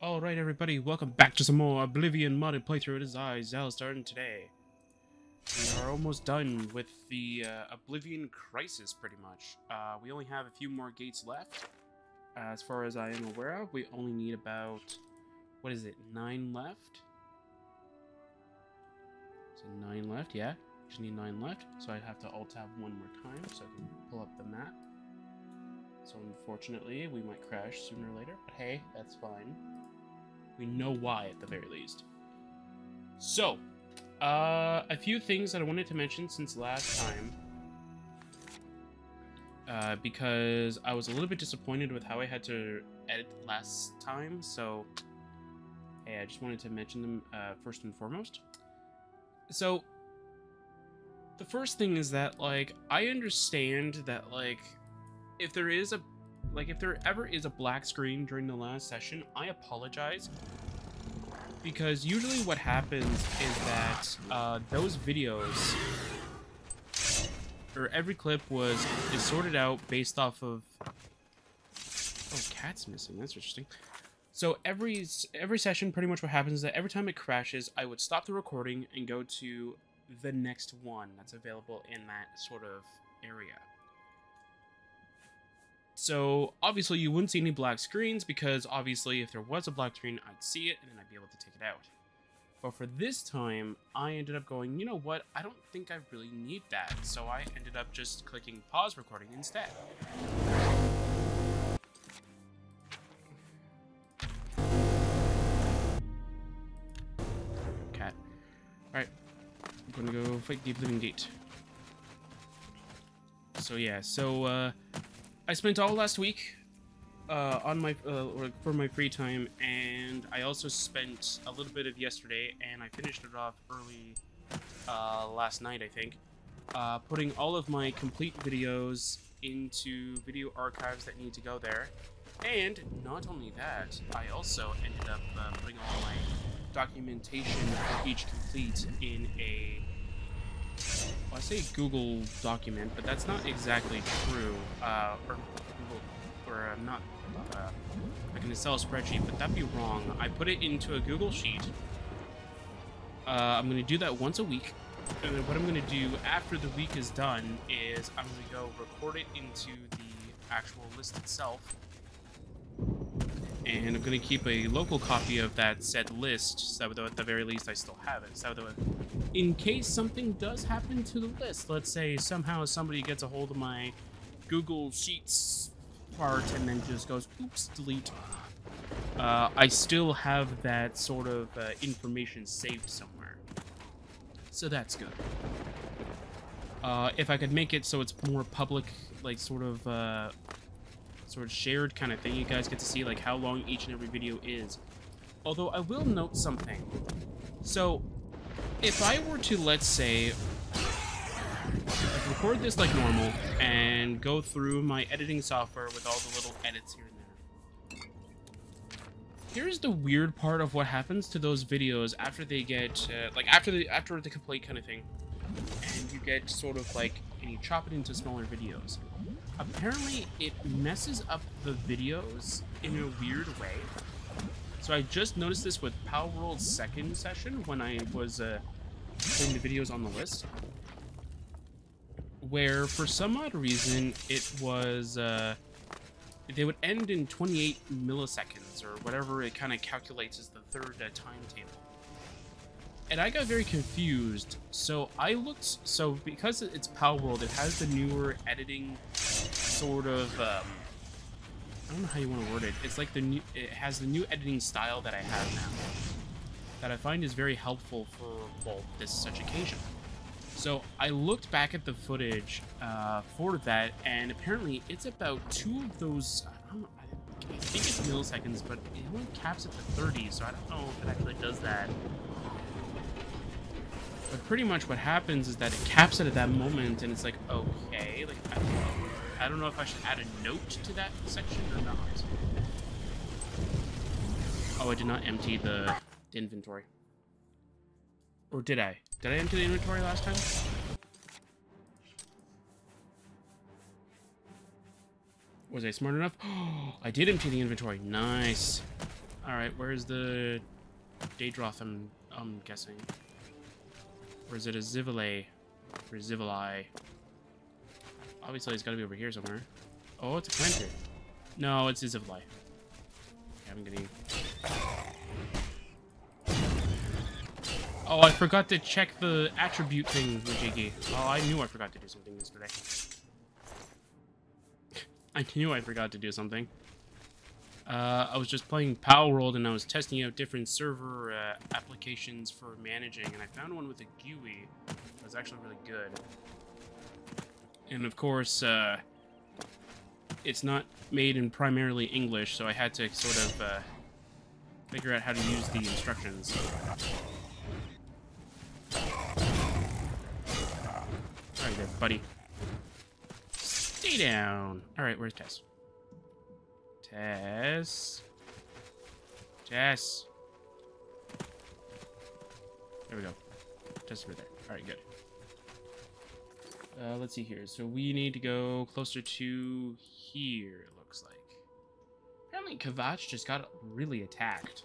Alright everybody, welcome back to some more Oblivion modded playthrough. It is I, Xilestar, and today we are almost done with the Oblivion crisis, pretty much. We only have a few more gates left. As far as I am aware of, we only need about, 9 left? So 9 left, yeah. Just need 9 left, so I'd have to alt-tab one more time so I can pull up the map. So unfortunately, we might crash sooner or later, but hey, that's fine. We know why, at the very least. So, a few things that I wanted to mention since last time. Because I was a little bit disappointed with how I had to edit last time, so hey, I just wanted to mention them first and foremost. So, the first thing is that, like, I understand that, like, if there ever is a black screen during the last session, I apologize. Because usually what happens is that those videos, or every clip is sorted out based off of... Oh, cat's missing. That's interesting. So every session, pretty much what happens is that every time it crashes, I would stop the recording and go to the next one that's available in that sort of area. So, obviously, you wouldn't see any black screens, because, obviously, if there was a black screen, I'd see it, and then I'd be able to take it out. But for this time, I ended up going, you know what, I don't think I really need that, so I ended up just clicking pause recording instead. Cat. Alright, I'm gonna go fight the Oblivion Gate. So, yeah, I spent all last week on my for my free time, and I also spent a little bit of yesterday, and I finished it off early last night, I think, putting all of my complete videos into video archives that need to go there. And not only that, I also ended up putting all my documentation for each complete in a... Well, I say Google document, but that's not exactly true. I'm not like an Excel spreadsheet, but that'd be wrong. I put it into a Google sheet. I'm going to do that once a week. And then what I'm going to do after the week is done is I'm going to go record it into the actual list itself. And I'm going to keep a local copy of that said list, so that at the very least I still have it. So that in case something does happen to the list, let's say somehow somebody gets a hold of my Google Sheets part and then just goes, oops, delete. I still have that sort of information saved somewhere. So that's good. If I could make it so it's more public, like sort of shared kind of thing, you guys get to see like how long each and every video is. Although I will note something. So if I were to, let's say, record this like normal and go through my editing software with all the little edits here and there. Here's the weird part of what happens to those videos after they get after the complete kind of thing, and you get sort of like, and you chop it into smaller videos. Apparently, it messes up the videos in a weird way. So I just noticed this with Power World's second session when I was putting the videos on the list, where for some odd reason it was they would end in 28 milliseconds or whatever it kind of calculates as the third timetable. And I got very confused, so I looked, so because it's Power World, it has the newer editing sort of, I don't know how you want to word it, it's like it has the new editing style that I have now, that I find is very helpful for, well, this such occasion. So I looked back at the footage for that, and apparently it's about 2 of those, I think it's milliseconds, but it only caps it to 30, so I don't know if it actually does that. But pretty much what happens is that it caps it at that moment, and it's like, okay, like, I don't know if I should add a note to that section or not. Oh, I did not empty the inventory. Or did I? Did I empty the inventory last time? Was I smart enough? Oh, I did empty the inventory. Nice. Alright, where's the Daedroth, I'm guessing? Or is it a Xivile? Or Xivili? Obviously, it's gotta be over here somewhere. Oh, it's a Clanter. No, it's a Xivili. I'm getting... Oh, I forgot to check the attribute thing, Jiggy. Oh, I knew I forgot to do something yesterday. I knew I forgot to do something. I was just playing Power World and I was testing out different server applications for managing, and I found one with a GUI that was actually really good. And of course, it's not made in primarily English, so I had to sort of figure out how to use the instructions. Alright there, buddy. Stay down. Alright, where's Tess? Tess. Tess. There we go. Tess is right there. Alright, good. Let's see here. So we need to go closer to here, it looks like. Apparently Kavach just got really attacked.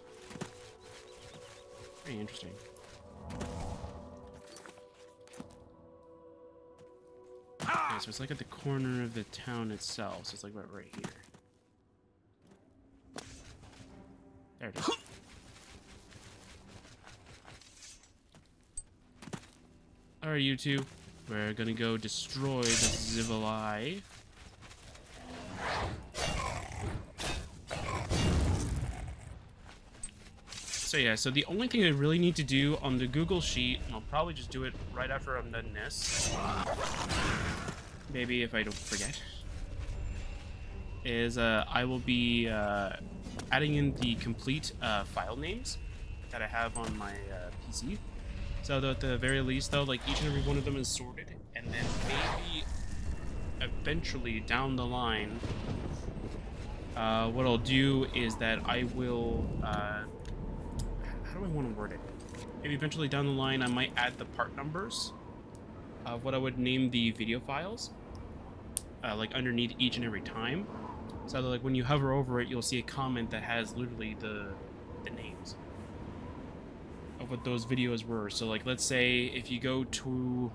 Very interesting. Okay, so it's like at the corner of the town itself. So it's like right here. There it is. Alright, you two. We're gonna go destroy the Xivili. So yeah, so the only thing I really need to do on the Google Sheet, and I'll probably just do it right after I'm done this, maybe if I don't forget, is I will be adding in the complete file names that I have on my PC. So that at the very least, though, like each and every one of them is sorted, and then maybe eventually down the line, what I'll do is that I will, how do I want to word it? Maybe eventually down the line, I might add the part numbers of what I would name the video files, like underneath each and every time. So that, like, when you hover over it, you'll see a comment that has literally the names of what those videos were. So, like, let's say if you go to,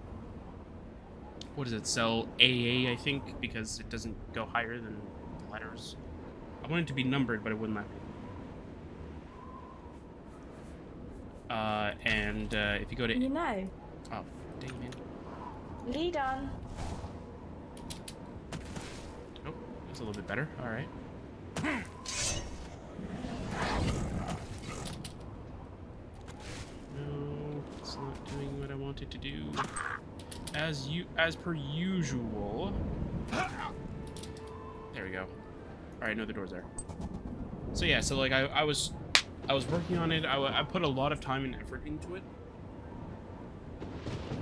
what does it sell? AA, I think, because it doesn't go higher than the letters. I want it to be numbered, but it wouldn't let me. If you go to... You know. Oh, dang, man. Lead on. Oh, that's a little bit better. All right. No, it's not doing what I want it to do. As per usual. There we go. All right, no, the door's there. So yeah, so like I was working on it. I put a lot of time and effort into it.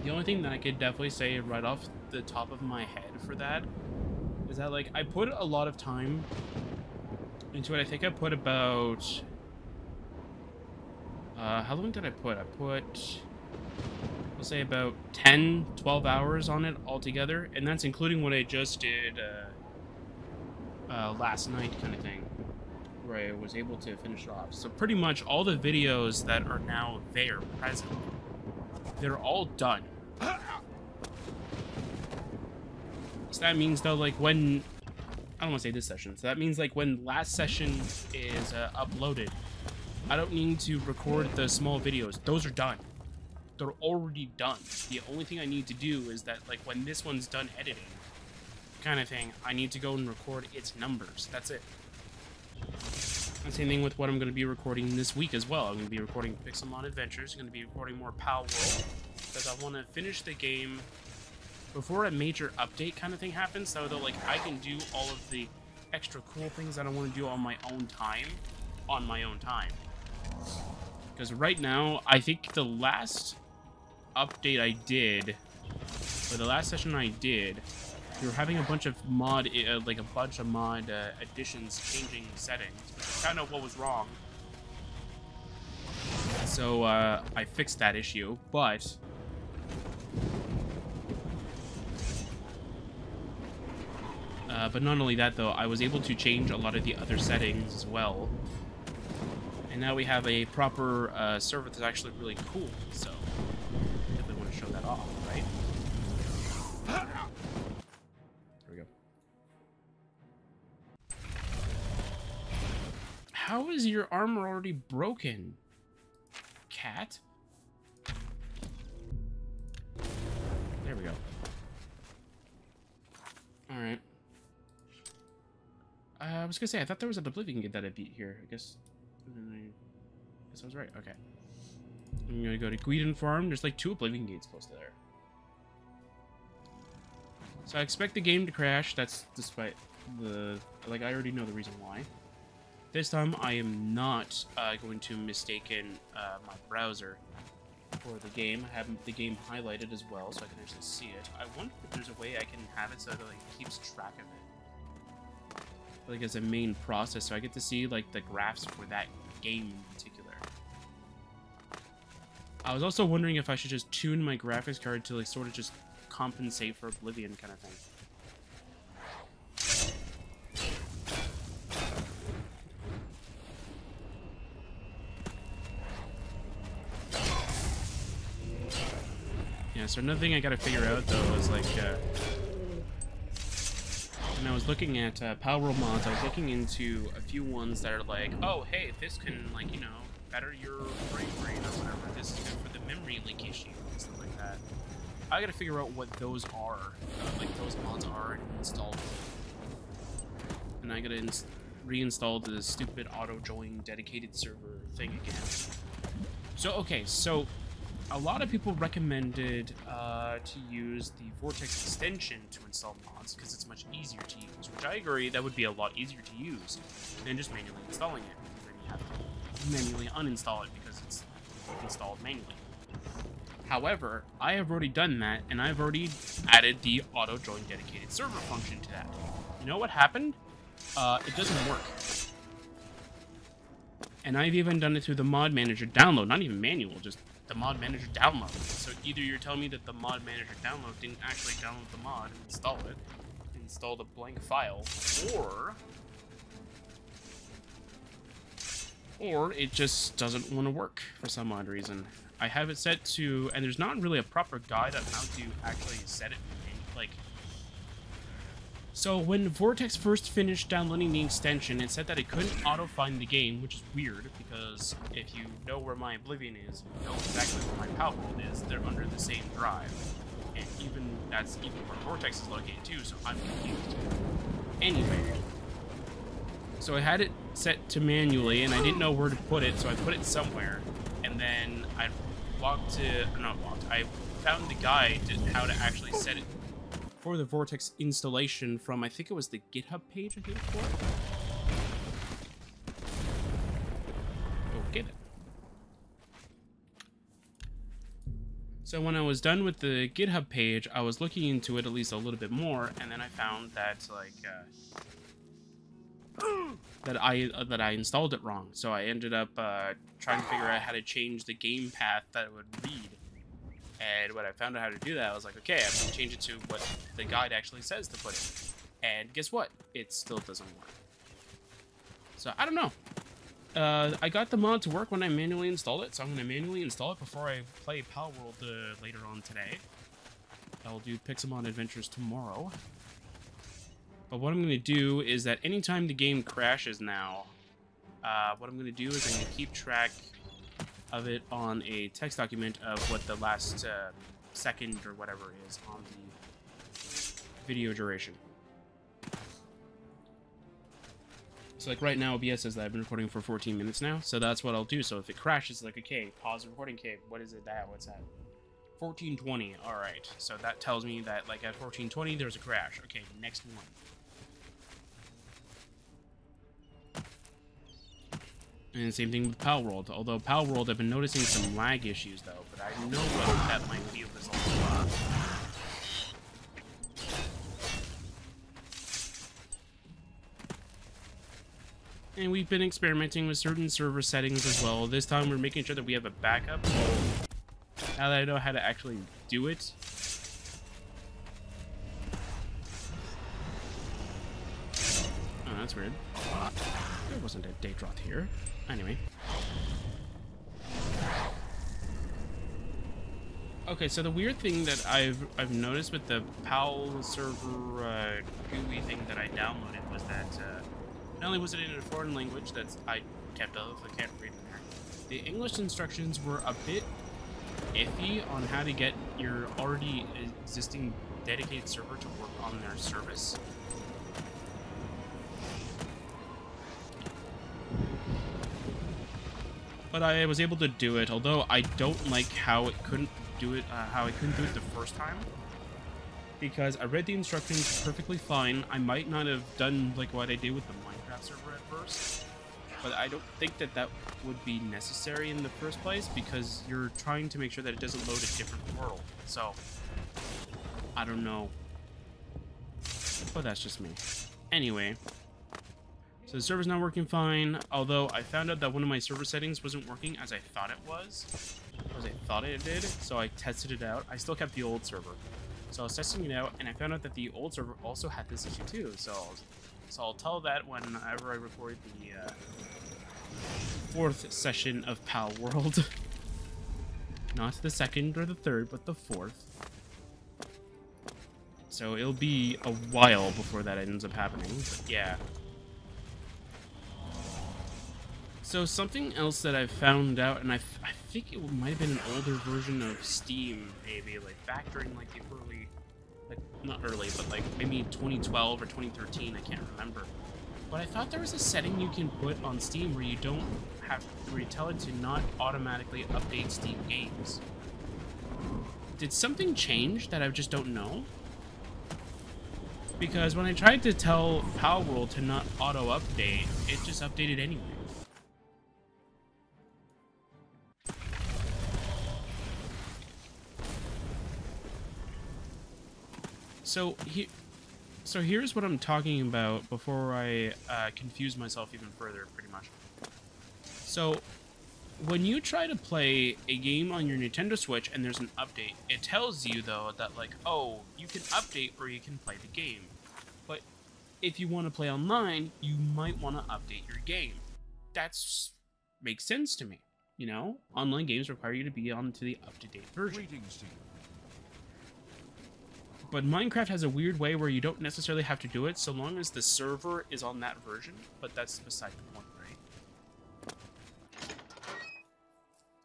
The only thing that I could definitely say right off the top of my head for that is that, like, I put a lot of time into it. I think I put about... how long did I put? I put, let's say, about 10, 12 hours on it altogether. And that's including what I just did last night kind of thing, where I was able to finish it off. So pretty much all the videos that are now there, present, they're all done. So that means, though, like, when... I don't want to say this session. So that means, like, when last session is uploaded, I don't need to record the small videos. Those are done. They're already done. The only thing I need to do is that, like, when this one's done editing, kind of thing, I need to go and record its numbers. That's it. And same thing with what I'm going to be recording this week as well. I'm going to be recording Pixelmon Adventures. I'm going to be recording more Power World, because I want to finish the game before a major update kind of thing happens, so that, like, I can do all of the extra cool things that I want to do on my own time, Because right now, I think the last update I did, or the last session I did, we were having a bunch of mod, additions, changing settings, which is kind of what was wrong. So, I fixed that issue, but... but not only that, though, I was able to change a lot of the other settings as well. And now we have a proper server that's actually really cool, so definitely want to show that off, right? There we go. How is your armor already broken, cat? There we go. Alright. I was gonna say, I thought there was an Oblivion gate that I beat here. I guess I was right. Okay. I'm gonna go to Guidon Farm. There's like 2 Oblivion gates close to there. So I expect the game to crash. That's despite the... Like, I already know the reason why. This time, I am not going to mistaken my browser for the game. I have the game highlighted as well, so I can actually see it. I wonder if there's a way I can have it so that it like, keeps track of it. Like as a main process, so I get to see like the graphs for that game in particular. I was also wondering if I should just tune my graphics card to like sort of just compensate for Oblivion kind of thing. Yeah, so another thing I gotta figure out though is like when I was looking at Power World mods, I was looking into a few ones that are like, oh hey, this can like, you know, better your frame rate or whatever, this is good for the memory leak issue and stuff like that. I gotta figure out what those are, like those mods are and install them. And I gotta reinstall the stupid auto-join dedicated server thing again. So, okay, so a lot of people recommended to use the Vortex extension to install mods because it's much easier to use, which I agree that would be a lot easier to use than just manually installing it. Then you have to manually uninstall it because it's installed manually. However, I have already done that, and I've already added the auto-join dedicated server function to that. You know what happened? It doesn't work. And I've even done it through the mod manager download, not even manual, just the mod manager download. So either you're telling me that the mod manager download didn't actually download the mod and install a blank file, or it just doesn't want to work for some odd reason. I have it set to, and there's not really a proper guide on how to actually set it, like... So when Vortex first finished downloading the extension, it said that it couldn't auto-find the game, which is weird, because if you know where my Oblivion is, you know exactly where my Power World is, they're under the same drive. And that's even where Vortex is located too, so I'm confused. Anyway. So I had it set to manually, and I didn't know where to put it, so I put it somewhere. And then I found the guide to how to actually set it for the Vortex installation from, I think it was the GitHub page, I think, for it. Go get it. So when I was done with the GitHub page, I was looking into it at least a little bit more, and then I found that, like, that I installed it wrong. So I ended up trying to figure out how to change the game path that it would read. And when I found out how to do that, I was like, okay, I'm going to change it to what the guide actually says to put it. And guess what? It still doesn't work. So, I don't know. I got the mod to work when I manually installed it, so I'm going to manually install it before I play Power World later on today. I'll do Pixelmon Adventures tomorrow. But what I'm going to do is that anytime the game crashes now, what I'm going to do is I'm going to keep track of it on a text document of what the last second or whatever is on the video duration. So like right now OBS says that I've been recording for 14 minutes now, so that's what I'll do. So if it crashes, like, okay, pause the recording, okay, what is it now? What's that? 1420, alright. So that tells me that like at 1420 there's a crash. Okay, next one. And same thing with Power World. Although Power World, I've been noticing some lag issues though, but I know what that might be a result of. And we've been experimenting with certain server settings as well. This time we're making sure that we have a backup. Now that I know how to actually do it. Oh, that's weird. There wasn't a Daedroth here. Anyway. Okay, so the weird thing that I've noticed with the PAL server GUI thing that I downloaded was that not only was it in a foreign language that I kept up, I can't read in there, the English instructions were a bit iffy on how to get your already existing dedicated server to work on their service. But I was able to do it, although I don't like how it couldn't do it, the first time. Because I read the instructions perfectly fine. I might not have done like what I did with the Minecraft server at first, but I don't think that that would be necessary in the first place because you're trying to make sure that it doesn't load a different world. So, I don't know. But that's just me. Anyway. So the server's not working fine, although I found out that one of my server settings wasn't working as I thought it was. As I thought it did, so I tested it out. I still kept the old server. So I was testing it out, and I found out that the old server also had this issue too. So I'll tell that whenever I record the fourth session of PAL World. Not the second or the third, but the fourth. So it'll be a while before that ends up happening, but yeah. So something else that I found out, and I think it might have been an older version of Steam, maybe, like back during like the early, like not early, but like maybe 2012 or 2013, I can't remember. But I thought there was a setting you can put on Steam where you don't have, where you tell it to not automatically update Steam games. Did something change that I just don't know? Because when I tried to tell PAL World to not auto-update, it just updated anyway. So here's what I'm talking about before I confuse myself even further, pretty much. So, when you try to play a game on your Nintendo Switch and there's an update, it tells you, though, that, like, oh, you can update or you can play the game. But if you want to play online, you might want to update your game. That's makes sense to me, you know? Online games require you to be on to the up-to-date version. But Minecraft has a weird way where you don't necessarily have to do it so long as the server is on that version, but that's beside the point, right?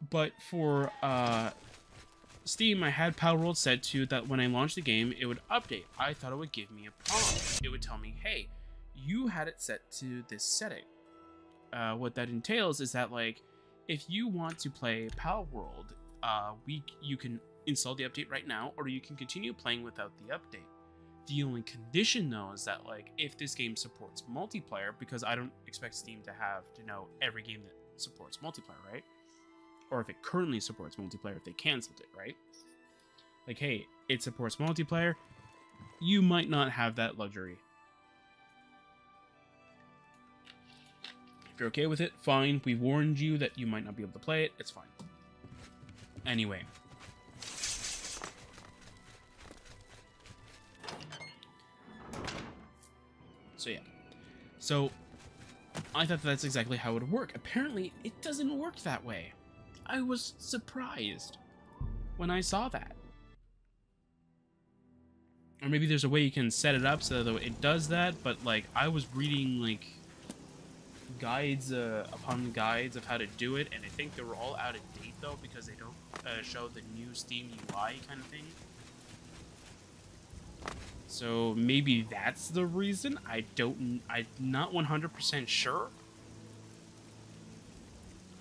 But for Steam, I had PAL World set to that when I launched the game, it would update. I thought it would give me a prompt. It would tell me, hey, you had it set to this setting. What that entails is that, like, if you want to play PAL World, you can install the update right now, or you can continue playing without the update. The only condition, though, is that, like, if this game supports multiplayer, because I don't expect Steam to know every game that supports multiplayer, right? Or if it currently supports multiplayer, if they canceled it, right? Like, hey, it supports multiplayer, you might not have that luxury. If you're okay with it, fine. We warned you that you might not be able to play it, it's fine. Anyway. So yeah, so I thought that's exactly how it would work. Apparently, it doesn't work that way. I was surprised when I saw that. Or maybe there's a way you can set it up so that it does that, but like I was reading like guides upon guides of how to do it, and I think they were all out of date though because they don't show the new Steam UI kind of thing. So maybe that's the reason. I'm not 100% sure.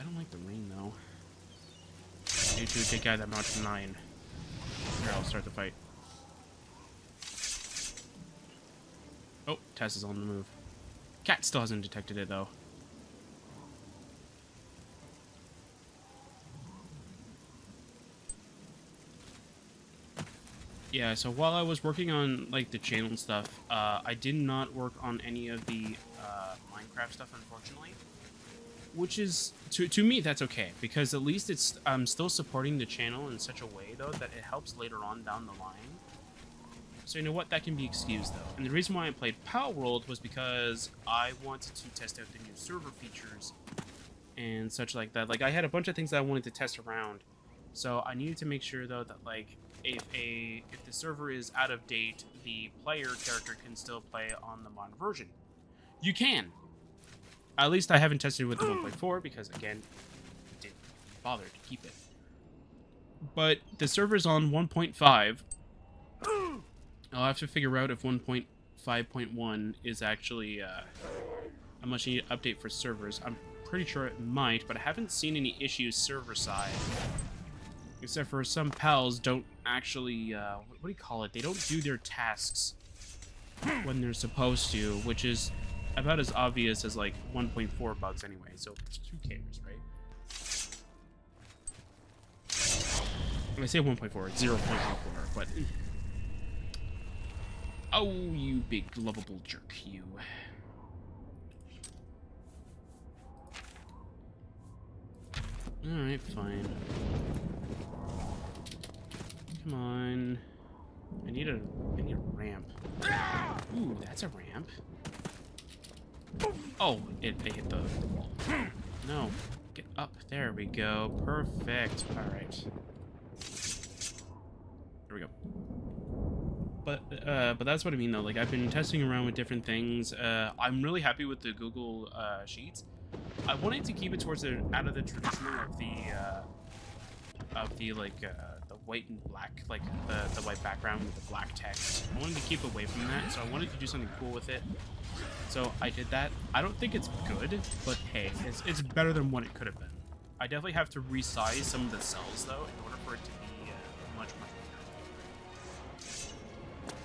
I don't like the rain though. I need to take out that Mach 9. Here, I'll start the fight. Oh, Tess is on the move. Cat still hasn't detected it though. Yeah, so while I was working on like the channel stuff, I did not work on any of the Minecraft stuff, unfortunately. Which is, to me, that's okay, because at least I'm still supporting the channel in such a way, though, that it helps later on down the line. So you know what? That can be excused, though. And the reason why I played Pal World was because I wanted to test out the new server features and such like that. Like, I had a bunch of things that I wanted to test around. So I needed to make sure, though, that, like, if the server is out of date, the player character can still play on the modern version. You can! At least I haven't tested it with the 1.4 because, again, I didn't bother to keep it. But the server's on 1.5. I'll have to figure out if 1.5.1 is actually how much you need to update for servers. I'm pretty sure it might, but I haven't seen any issues server side. Except for some pals don't actually, what do you call it? They don't do their tasks when they're supposed to, which is about as obvious as, like, 1.4 bugs anyway, so who cares, right? When I say 1.4, it's 0.14, but... Oh, you big lovable jerk, you. Alright, fine. Come on. I need a ramp. Ooh, that's a ramp. Oh, it hit the wall. No. Get up. There we go. Perfect. Alright. There we go. But that's what I mean, though. Like, I've been testing around with different things. I'm really happy with the Google Sheets. I wanted to keep it towards the out of the traditional of the like the white and black, like the white background with the black text. I wanted to keep away from that, so I wanted to do something cool with it. So I did that. I don't think it's good, but hey, it's better than what it could have been. I definitely have to resize some of the cells, though, in order for it to be much better.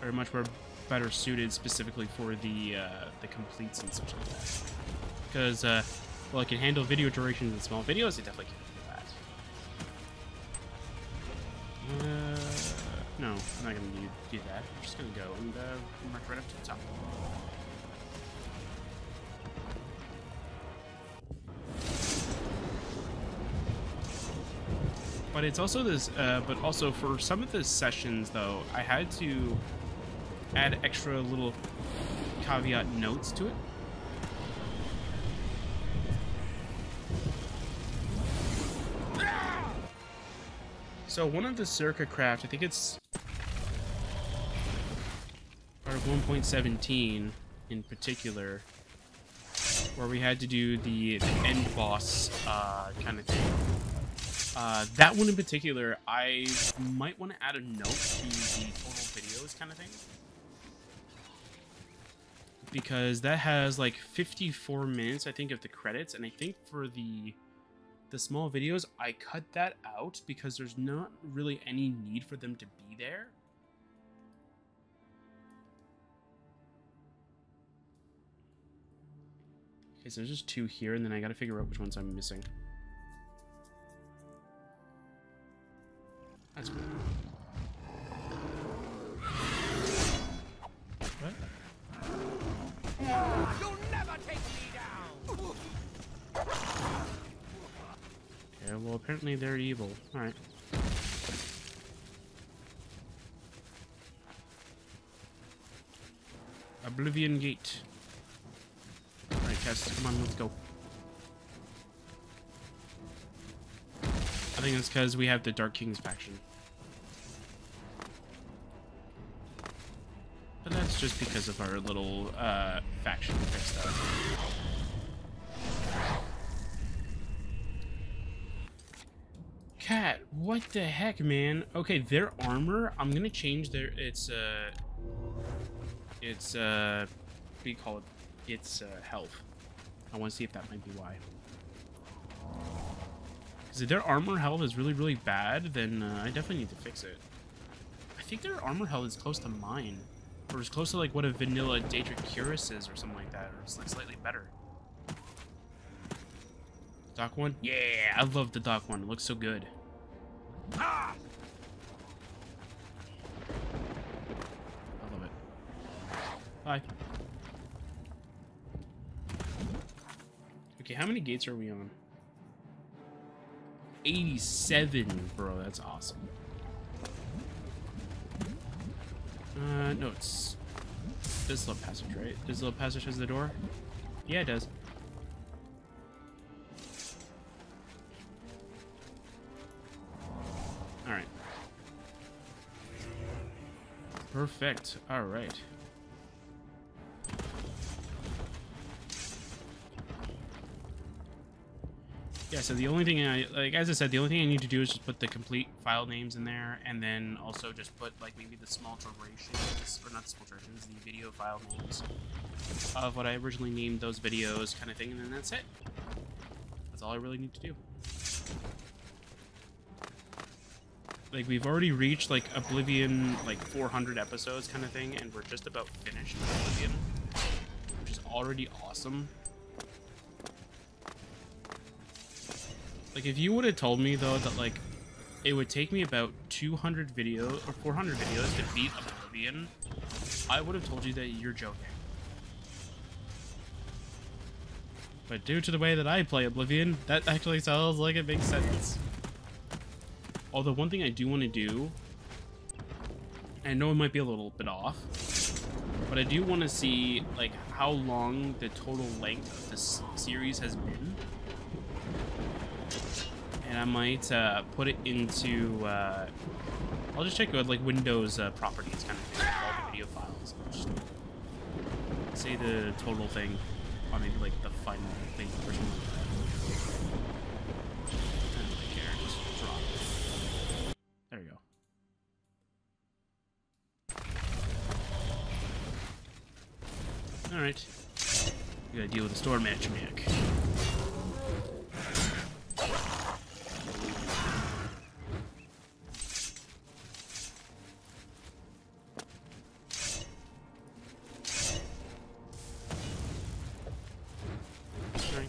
Or much more better suited specifically for the completes and such like that. Because, well, it can handle video durations in small videos, it definitely can do that. No, I'm not going to do that. I'm just going to go and march right up to the top. But it's also this, but also for some of the sessions, though, I had to add extra little caveat notes to it. So one of the Circa craft, I think it's part of 1.17 in particular, where we had to do the end boss kind of thing. That one in particular, I might want to add a note to the total videos kind of thing. Because that has like 54 minutes, I think, of the credits, and I think for the small videos, I cut that out because there's not really any need for them to be there. Okay, so there's just 2 here, and then I gotta figure out which ones I'm missing. That's cool. What? You'll never take me down. Yeah, well, apparently they're evil. Alright. Oblivion Gate. Alright, Cass, come on, let's go. I think it's because we have the Dark Kings faction. But that's just because of our little faction stuff. Cat, what the heck, man? Okay, their armor, I'm gonna change their its what do you call it? Its health. I want to see if that might be why. Because if their armor health is really, really bad, then I definitely need to fix it. I think their armor health is close to mine. Or it's close to like what a vanilla Daedric Cuirass is or something like that. Or it's like slightly better. Dock one? Yeah, I love the Dock one. It looks so good. Ah! I love it. Bye. Okay, how many gates are we on? 87, bro. That's awesome. No, it's this little passage, right? This little passage has the door? Yeah, it does. Alright. Perfect. Alright. Yeah, so the only thing as I said, the only thing I need to do is just put the complete file names in there, and then also just put, like, maybe the small alterations, or not the small alterations, the video file names of what I originally named those videos, kind of thing, and then that's it. That's all I really need to do. Like, we've already reached, like, Oblivion, like, 400 episodes kind of thing, and we're just about finished with Oblivion, which is already awesome. Like, if you would have told me, though, that, like, it would take me about 200 videos, or 400 videos to beat Oblivion, I would have told you that you're joking. But due to the way that I play Oblivion, that actually sounds like it makes sense. Although, one thing I do want to do, I know it might be a little bit off, but I do want to see, like, how long the total length of this series has been. And I might put it into, I'll just check out, like, Windows properties, kind of thing, like all the video files. Just say the total thing, or maybe, like, the final thing or something like that. I don't really care, just drop it. There we go. Alright. We gotta deal with the store matchmaker.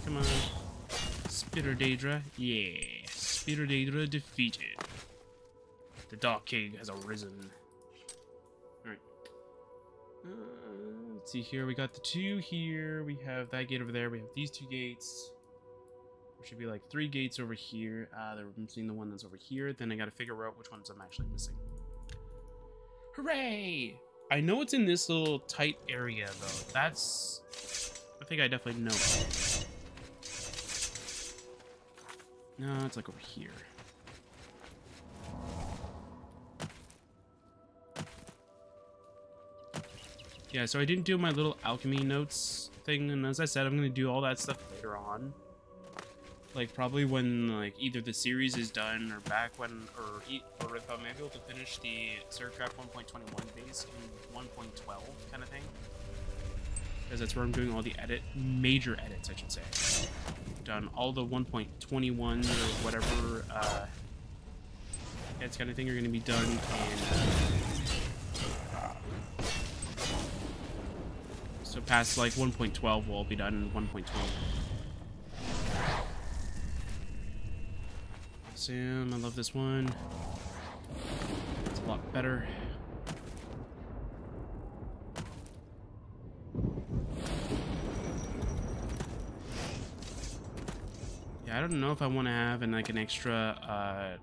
Come on. Spitter Daedra. Yeah. Spitter Daedra defeated. The Dark King has arisen. Alright. Let's see here. We got the 2 here. We have that gate over there. We have these 2 gates. There should be like 3 gates over here. They're missing the one that's over here. Then I gotta figure out which ones I'm actually missing. Hooray! I know it's in this little tight area, though. That's... I think I definitely know it. No, it's like over here. Yeah, so I didn't do my little alchemy notes thing, and as I said, I'm gonna do all that stuff later on. Like, probably when, like, either the series is done, or back when, or if I'm able to finish the Surcraft 1.21 base in 1.12 kind of thing. Because that's where I'm doing all the major edits, I should say. Done all the 1.21 or whatever edits kind of thing are going to be done in so past like 1.12 will be done in 1.20. Awesome, I love this one. It's a lot better. Yeah, I don't know if I want to have an extra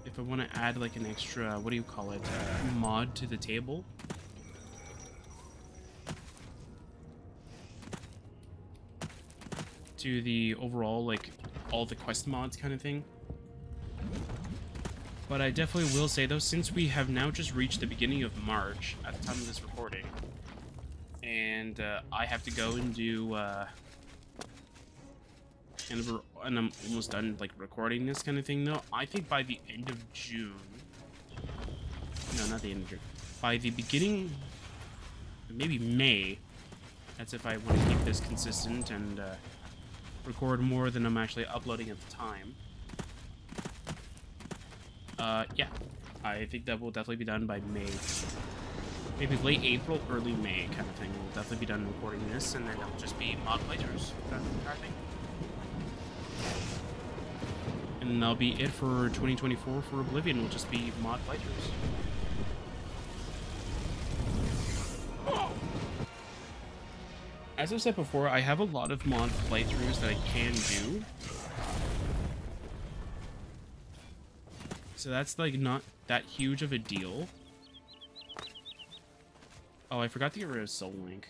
if I want to add like an extra, what do you call it, mod to the table. To the overall, like, all the quest mods kind of thing. But I definitely will say, though, since we have now just reached the beginning of March at the time of this recording, and I have to go and do, and I'm almost done, like, recording this kind of thing, though, I think by the end of June, no, not the end of June, by the beginning, maybe May, that's if I want to keep this consistent and, record more than I'm actually uploading at the time. Yeah, I think that will definitely be done by May. Maybe late April, early May kind of thing. We'll definitely be done recording this, and then it'll just be mod playthroughs. That's the entire thing. And that'll be it for 2024 for Oblivion. Will just be mod playthroughs. As I've said before, I have a lot of mod playthroughs that I can do. So that's like not that huge of a deal. Oh, I forgot to get rid of Soul Link.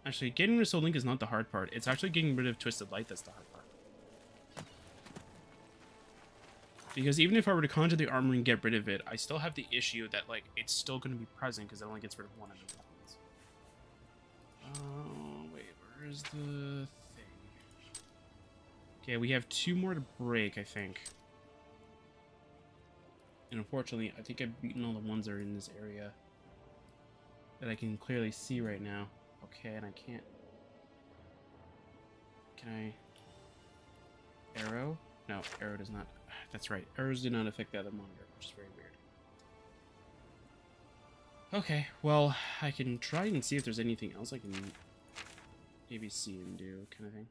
Actually, getting rid of Soul Link is not the hard part. It's actually getting rid of Twisted Light that's the hard part. Because even if I were to conjure the armor and get rid of it, I still have the issue that, like, it's still going to be present because it only gets rid of one of the weapons. Oh, wait, where's the thing? Okay, we have 2 more to break, I think. And unfortunately, I think I've beaten all the ones that are in this area that I can clearly see right now. Okay, and I can't... Can I... Arrow? No, arrow does not... That's right. Arrows do not affect the other monitor, which is very weird. Okay, well, I can try and see if there's anything else I can maybe see and do, kind of thing.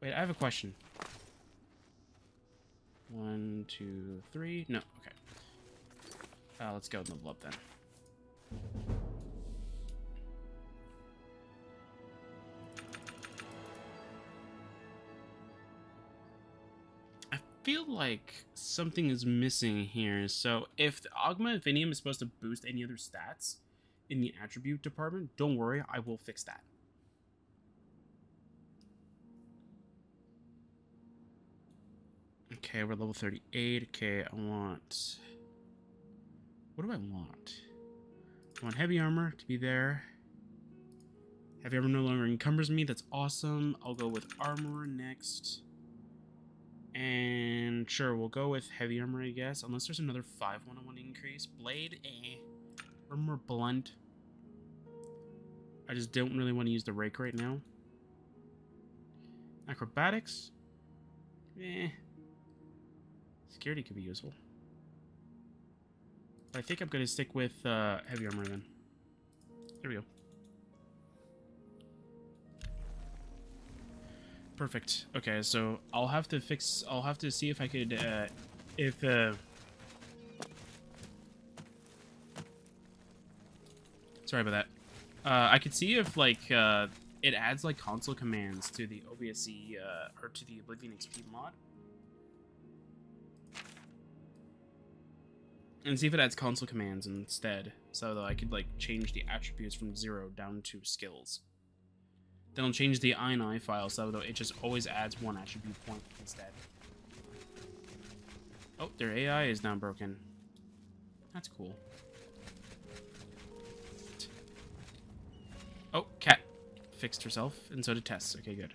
Wait, I have a question. 1, 2, 3... No, okay. Let's go and level up then. I feel like something is missing here. So if the Augma Infinium is supposed to boost any other stats in the attribute department, don't worry, I will fix that. Okay, we're level 38. Okay, I want... What do I want? I want heavy armor to be there. Heavy armor no longer encumbers me. That's awesome. I'll go with armor next. And sure, we'll go with heavy armor, I guess. Unless there's another 5 101 increase. Blade, or more blunt. I just don't really want to use the rake right now. Acrobatics. Security could be useful. But I think I'm going to stick with heavy armor then. There we go. Perfect. Okay, so I'll have to see if I could, sorry about that. I could see if, like, it adds, like, console commands to the OBSE, or to the Oblivion XP mod. And see if it adds console commands instead, so that I could, like, change the attributes from 0 down to skills. Then I'll change the INI file so that it just always adds 1 attribute point instead. Oh, their AI is now broken. That's cool. Oh, Cat fixed herself, and so did Tess. Okay, good.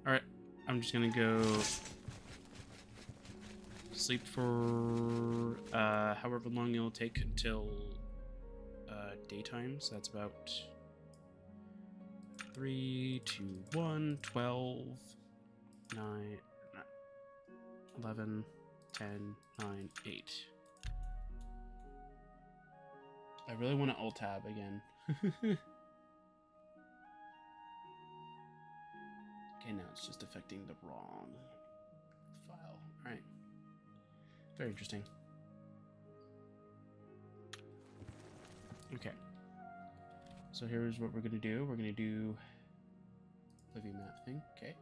Alright, I'm just gonna go sleep for however long it'll take until daytime, so that's about 3, 2, 1, 12, 9, 11, 10, 9, 8. I really want to alt-tab again. Okay, now it's just affecting the wrong file. Alright. Very interesting. Okay. So here's what we're going to do. We're going to do Oblivion map thing. Okay.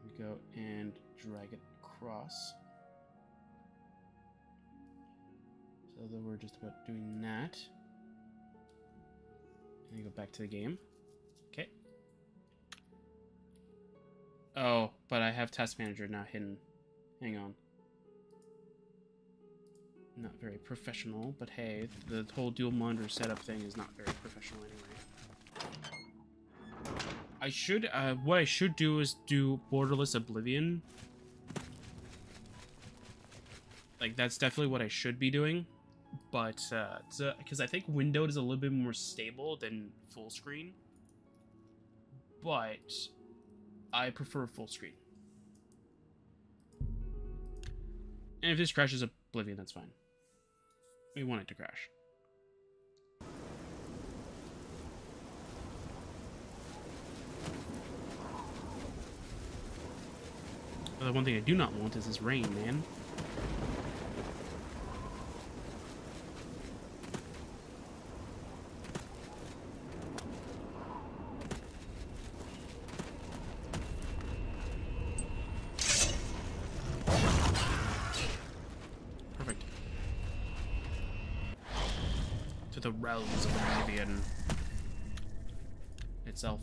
We go and drag it across. So that we're just about doing that. And you go back to the game. Okay. Oh, but I have Task Manager now hidden. Hang on. Not very professional, but hey, the whole dual monitor setup thing is not very professional anyway. I should, what I should do is do borderless Oblivion. Like, that's definitely what I should be doing. But, because I think windowed is a little bit more stable than full screen. But, I prefer full screen. And if this crashes Oblivion, that's fine. We want it to crash. But the one thing I do not want is this rain, man. to the realms of Oblivion itself.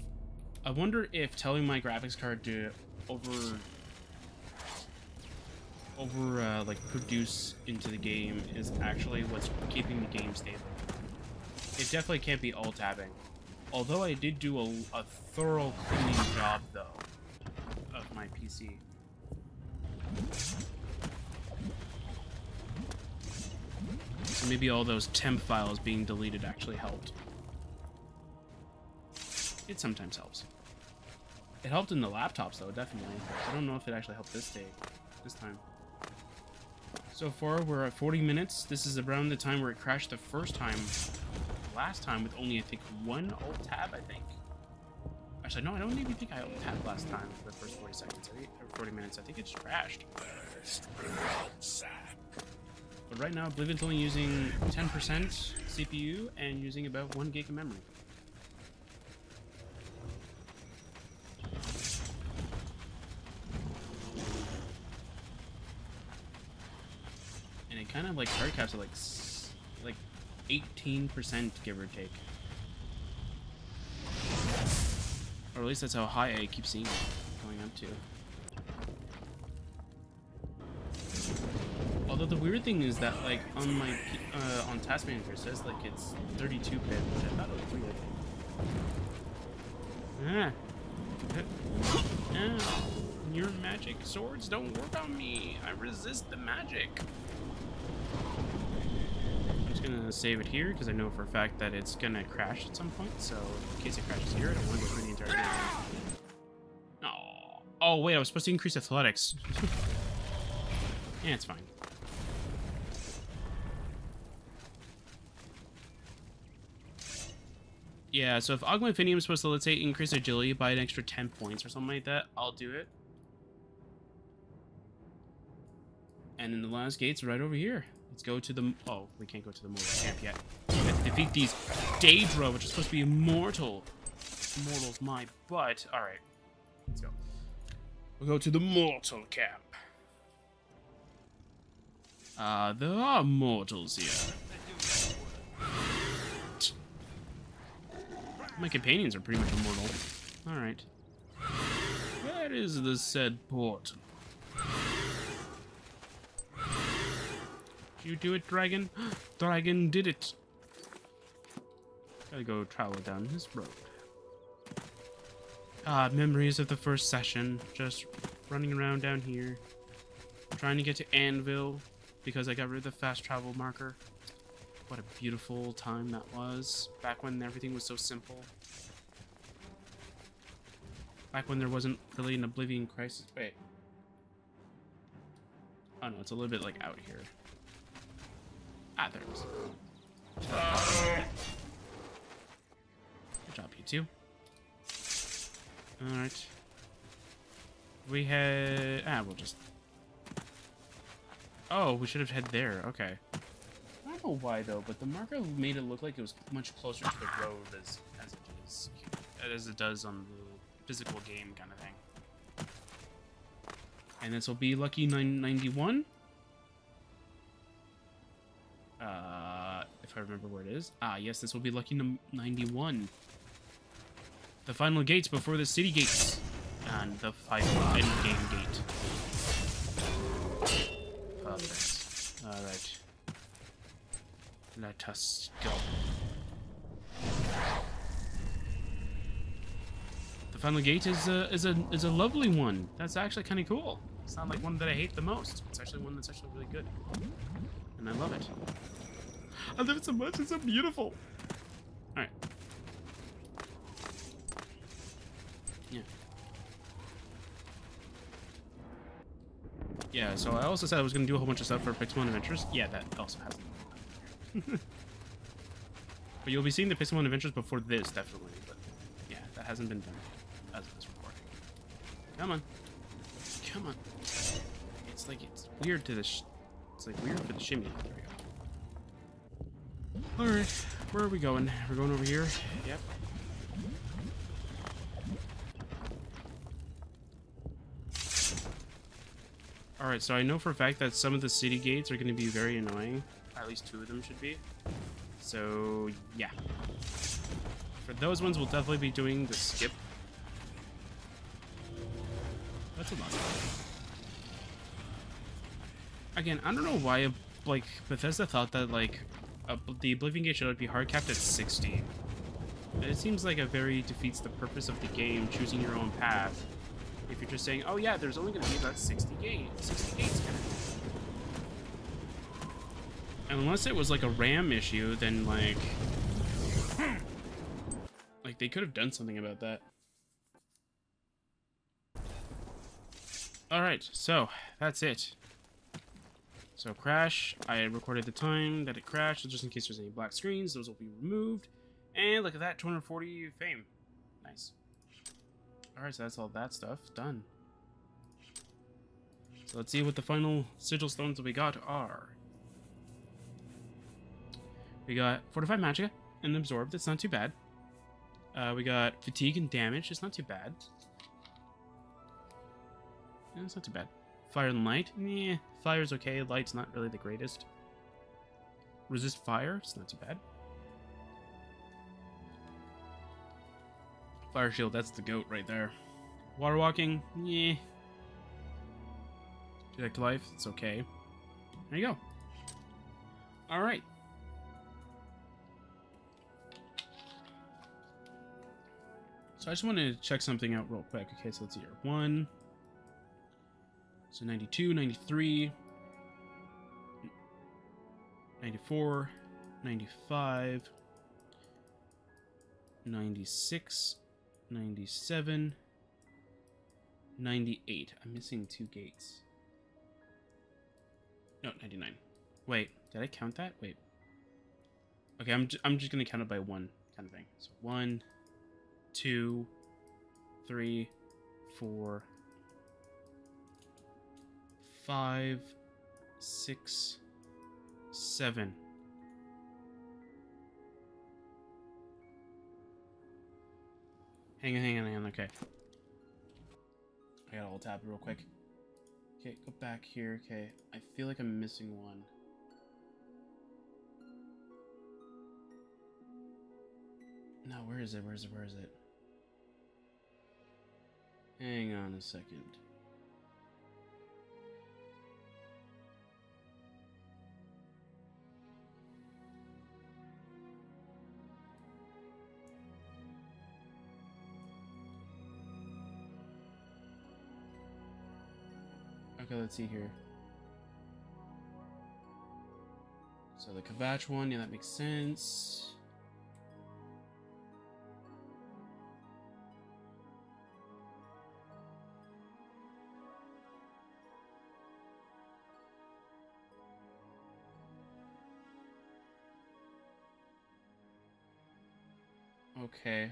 I wonder if telling my graphics card to like produce into the game is actually what's keeping the game stable. It definitely can't be alt tabbing. Although I did do a thorough cleaning job though of my PC. So maybe all those temp files being deleted actually helped. It sometimes helps. It helped in the laptops though, definitely. I don't know if it actually helped this time. So far, we're at 40 minutes. This is around the time where it crashed the first time. Last time with only, I think, one alt tab, I think. Actually, no, I don't even think I alt tabbed last time for the first 40 seconds. Or 40 minutes. I think it just crashed. But right now, Oblivion's only using 10% CPU and using about 1 gig of memory. And it kind of like hard caps at like 18%, give or take. Or at least that's how high I keep seeing it going up to. Although the weird thing is that, like, on my on Task Manager it says like it's 32-bit, which I thought was weird. Your magic swords don't work on me. I resist the magic. I'm just gonna save it here because I know for a fact that it's gonna crash at some point. So in case it crashes here, I don't want to go through the entire game. Oh wait, I was supposed to increase athletics. Yeah, it's fine. Yeah, so if Augmentinium is supposed to, let's say, increase agility by an extra 10 points or something like that, I'll do it. And then the last gate's right over here. Let's go to the... Oh, we can't go to the mortal camp yet. We have to defeat these Daedra, which is supposed to be immortal. Immortal's my butt. Alright, let's go. We'll go to the mortal camp. There are mortals here. My companions are pretty much immortal. Alright. Where is the said portal? Did you do it, Dragon? Dragon did it! Gotta go travel down this road. Memories of the first session. Just running around down here. Trying to get to Anvil because I got rid of the fast travel marker. What a beautiful time that was. Back when everything was so simple. Back when there wasn't really an Oblivion crisis. Wait. Oh no, it's a little bit like out here. Ah, there it is. Good job, you two. Alright. We had... we'll just... Oh, we should have head there. Okay. I don't know why though, but the marker made it look like it was much closer to the road as it does on the physical game kind of thing. And this will be lucky 991. If I remember where it is. Ah, yes, this will be lucky 91. The final gates before the city gates. And the final end game gate. Perfect. Alright. Let us go. The final gate is a lovely one. That's actually kind of cool. It's not like one that I hate the most. It's actually one that's actually really good. And I love it. I love it so much. It's so beautiful. Alright. Yeah. Yeah, so I also said I was going to do a whole bunch of stuff for Pixelmon Adventures. Yeah, that also hasn't. But you'll be seeing the Pixelmon Adventures before this, definitely. But yeah, that hasn't been done as of this recording. Come on. Come on. It's like, it's weird to the... it's like weird for the shimmy. There we go. Alright, where are we going? We're going over here? Yep. Alright, so I know for a fact that some of the city gates are going to be very annoying. At least 2 of them should be. So, yeah. For those ones, we'll definitely be doing the skip. That's a lot. Again, I don't know why, like, Bethesda thought that, like, the Oblivion gate should be hard capped at 60. It seems like it very defeats the purpose of the game, choosing your own path. If you're just saying, oh yeah, there's only going to be about 60 gates kind of. Unless it was like a RAM issue, then like they could have done something about that. Alright, so that's it. So crash, I recorded the time that it crashed, so just in case there's any black screens, those will be removed. And look at that, 240 fame. Nice. Alright, so that's all that stuff done. So let's see what the final sigil stones that we got are. We got Fortified Magicka and Absorb, that's not too bad. We got Fatigue and Damage, it's not too bad. Yeah, it's not too bad. Fire and Light, yeah, Fire's okay, Light's not really the greatest. Resist Fire, it's not too bad. Fire Shield, that's the goat right there. Water Walking, yeah. Detect Life, it's okay. There you go. Alright. So I just want to check something out real quick. Okay, so let's see here. 1. So 92, 93, 94, 95, 96, 97, 98. I'm missing 2 gates. No, 99. Wait, did I count that? Wait. Okay, I'm just gonna count it by 1 kind of thing. So 1, 2, 3, 4, 5, 6, 7. Hang on, okay. I gotta alt tab real quick. Okay, go back here, okay. I feel like I'm missing 1. No, where is it? Hang on a second. Okay, let's see here. So the Kvatch one, yeah, that makes sense. Okay.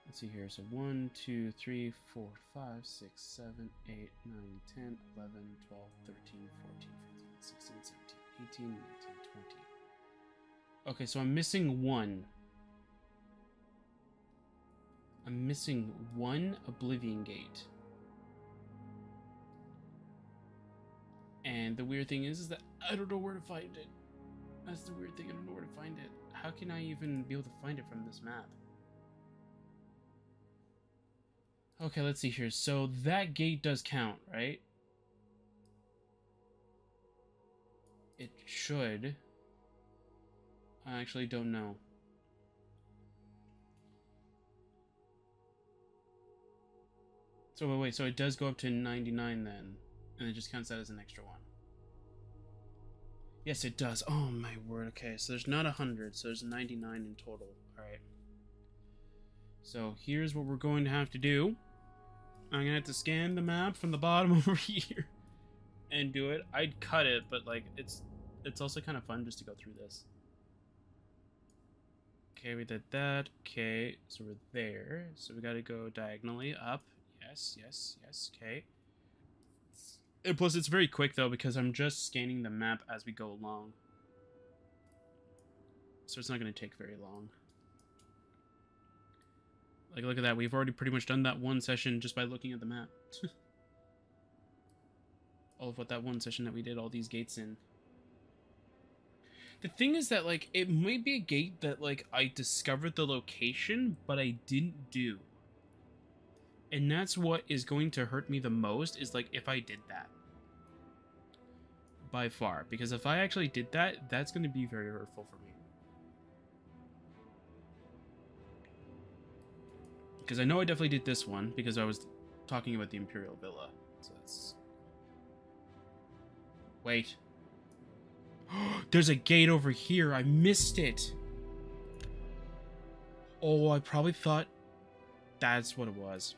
Let's see here. So 1, 2, 3, 4, 5, 6, 7, 8, 9, 10, 11, 12, 13, 14, 15, 16, 17, 18, 19, 20. Okay, so I'm missing 1. I'm missing 1 Oblivion gate. And the weird thing is that I don't know where to find it. That's the weird thing, I don't know where to find it. How can I even be able to find it from this map? Okay, let's see here. So that gate does count, right? It should. I actually don't know. So wait, so it does go up to 99 then, and it just counts that as an extra 1. Yes, it does. Oh my word. Okay, so there's not 100, so there's 99 in total. All right. So here's what we're going to have to do. I'm gonna have to scan the map from the bottom over here and do it. I'd cut it, but like it's also kind of fun just to go through this. Okay, we did that. Okay, so we're there. So we gotta go diagonally up. Yes. Okay. And plus, it's very quick though because I'm just scanning the map as we go along, so it's not gonna take very long. Like, look at that. We've already pretty much done that one session just by looking at the map. All of what that one session that we did all these gates in. The thing is that, like, it might be a gate that, like, I discovered the location, but I didn't do. And that's what is going to hurt me the most, is, like, if I did that. By far. Because if I actually did that, that's going to be very hurtful for me. Because I know I definitely did this one, because I was talking about the Imperial Villa. So that's... Wait. There's a gate over here. I missed it. Oh, I probably thought that's what it was.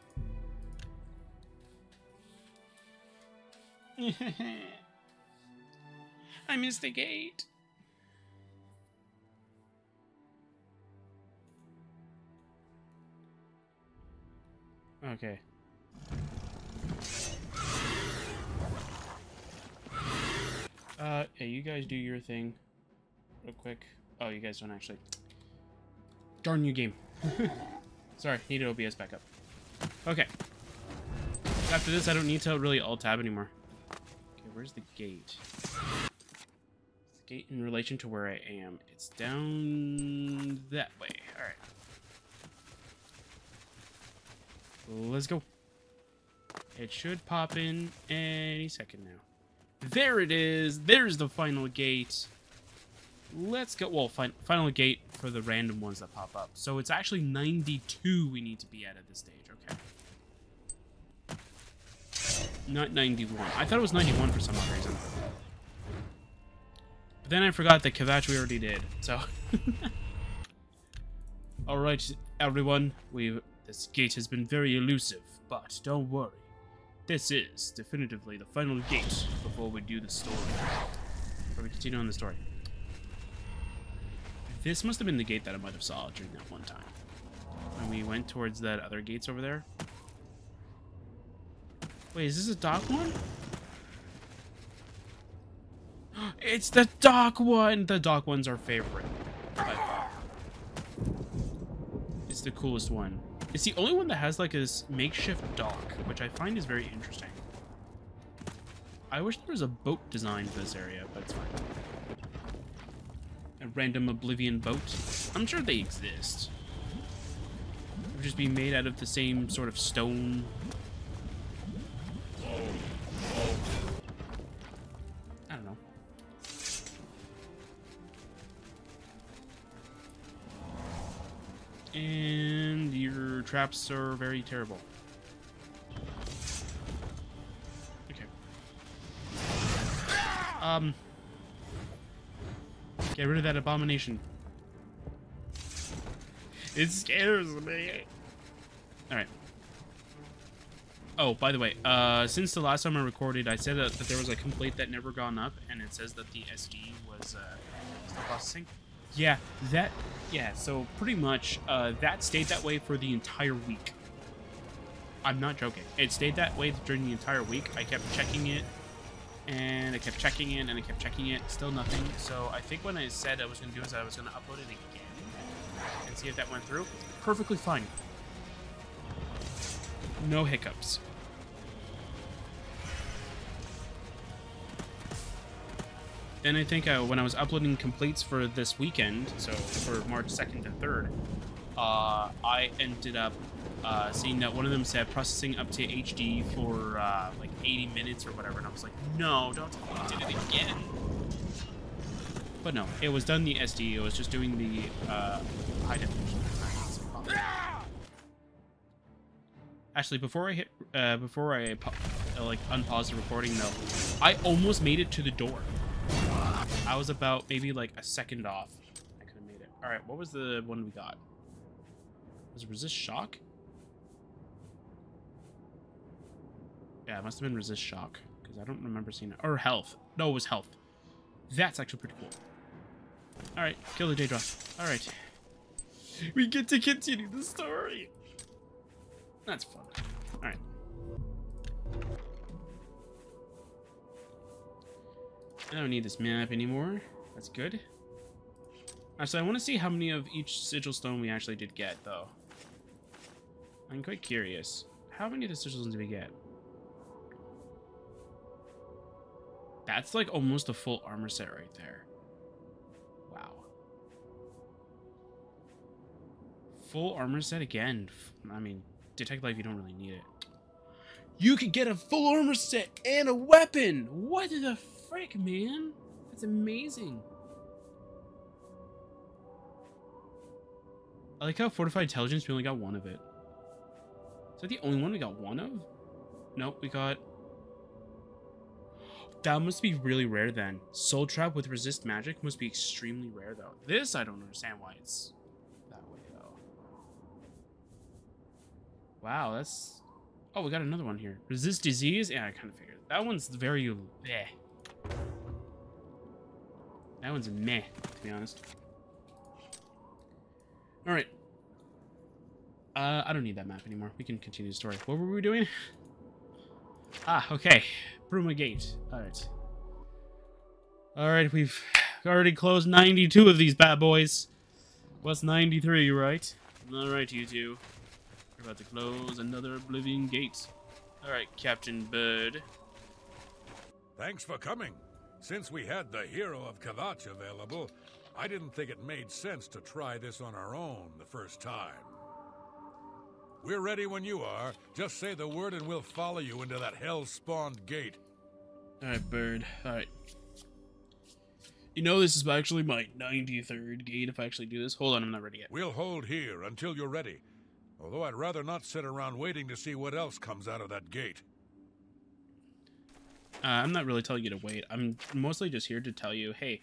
I missed the gate. Okay. Yeah, you guys do your thing real quick. Oh, you guys don't actually. Darn you, game. Sorry, needed OBS backup. Okay. After this, I don't need to really alt-tab anymore. Okay, where's the gate? It's the gate in relation to where I am. It's down that way. Alright. Let's go. It should pop in any second now. There it is. There's the final gate. Let's go. Well, final gate for the random ones that pop up. So it's actually 92 we need to be at this stage. Okay. Not 91. I thought it was 91 for some odd reason. But then I forgot that Kvatch we already did. So. Alright, everyone. This gate has been very elusive, but don't worry. This is definitively the final gate before we do the story. Before we continue on the story. This must have been the gate that I might have saw during that one time. When we went towards that other gates over there. Wait, is this a dock one? It's the dock one! The dock one's our favorite. By far. It's the coolest one. It's the only one that has like this makeshift dock, which I find is very interesting. I wish there was a boat design for this area, but it's fine. A random Oblivion boat. I'm sure they exist. It would just be made out of the same sort of stone. I don't know. And your traps are very terrible. Okay. Get rid of that abomination. It scares me. Alright. Oh, by the way, since the last time I recorded, I said that there was a complaint that never gone up, and it says that the SD was still processing. Yeah, so pretty much, that stayed that way for the entire week. I'm not joking. It stayed that way during the entire week. I kept checking it, and I kept checking it, and I kept checking it. Still nothing. So I think what I said I was going to do is I was going to upload it again and see if that went through. Perfectly fine. No hiccups. Then I think when I was uploading completes for this weekend, so for March 2nd and 3rd, I ended up seeing that one of them said processing up to HD for like 80 minutes or whatever, and I was like, no, don't tell me you did it again. But no, it was done the SD, it was just doing the high definition. Actually, before I like unpause the recording though, I almost made it to the door. I was about maybe like a second off. I could have made it. Alright, what was the one we got? Was it resist shock? Yeah, it must have been resist shock. Because I don't remember seeing it. Or health. No, it was health. That's actually pretty cool. Alright, kill the Daedra. Alright. We get to continue the story. That's fun. Alright. I don't need this map anymore. That's good. Actually, I want to see how many of each sigil stone we actually did get, though. I'm quite curious. How many of the sigil stones did we get? That's like almost a full armor set right there. Full armor set again. I mean, detect life, you don't really need it. You could get a full armor set and a weapon! What the frick, man? That's amazing. I like how Fortified Intelligence, we only got one of it. Is that the only one we got one of? Nope, we got... That must be really rare then. Soul Trap with Resist Magic must be extremely rare though. This, I don't understand why it's that way though. Wow, that's... Oh, we got another one here. Resist Disease? Yeah, I kind of figured. That one's very... meh. That one's meh, to be honest. Alright. I don't need that map anymore. We can continue the story. What were we doing? Ah, okay. Bruma Gate. Alright. Alright, we've already closed 92 of these bad boys. What's 93, right? Alright, you two. We're about to close another Oblivion Gate. Alright, Captain Bird. Thanks for coming. Since we had the hero of Kavach available, I didn't think it made sense to try this on our own the first time. We're ready when you are. Just say the word and we'll follow you into that hell-spawned gate. Alright, Bird. Alright. You know this is actually my 93rd gate if I actually do this. Hold on, I'm not ready yet. We'll hold here until you're ready. Although I'd rather not sit around waiting to see what else comes out of that gate. I'm not really telling you to wait. I'm mostly just here to tell you, hey,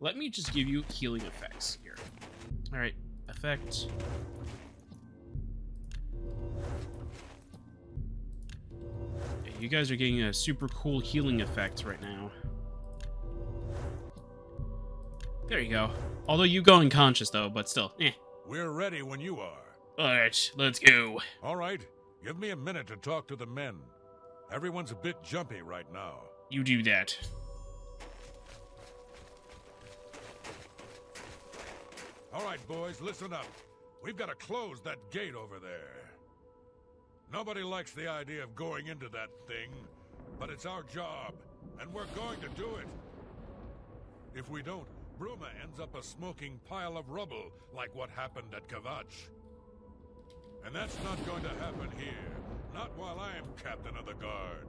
let me just give you healing effects here. Alright, effect. Yeah, you guys are getting a super cool healing effect right now. There you go. Although you go unconscious though, but still, eh. We're ready when you are. Alright, let's go. Alright, give me a minute to talk to the men. Everyone's a bit jumpy right now. You do that. Alright, boys, listen up. We've got to close that gate over there. Nobody likes the idea of going into that thing, but it's our job, and we're going to do it. If we don't, Bruma ends up a smoking pile of rubble, like what happened at Kavach. And that's not going to happen here. Not while I am captain of the guard.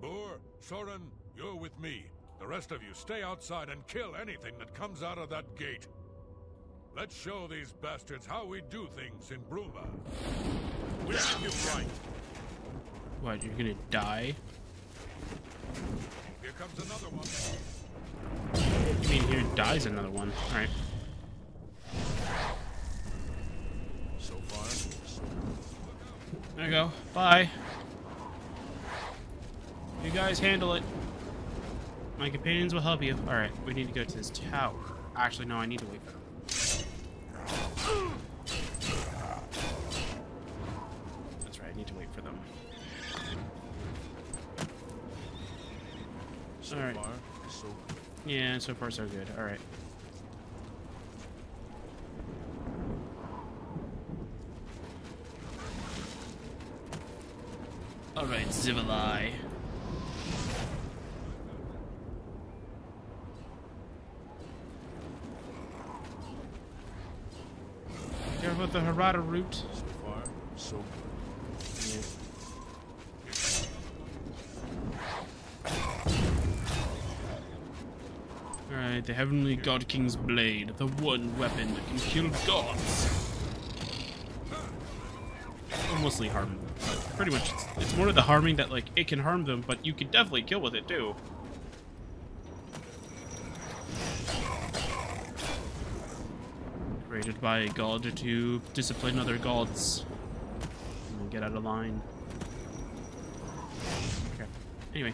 Boor, Soren, you're with me. The rest of you stay outside and kill anything that comes out of that gate. Let's show these bastards how we do things in Bruma. We'll get you right. What, you're gonna die? Here comes another one. You mean here dies another one? Alright. So far, so There you go. Bye. You guys handle it. My companions will help you. Alright, we need to go to this tower. Actually, no, I need to wait for them. That's right, I need to wait for them. So Alright. far, so good. Yeah, so far so good. Alright. Alright, Zivali. Careful with the Harada route. So far, so good. Alright, the Heavenly God King's Blade, the one weapon that can kill gods. Or mostly harm them, but pretty much it's more of the harming that, like, it can harm them, but you can definitely kill with it, too. Created by a god to discipline other gods. And get out of line. Okay. Anyway,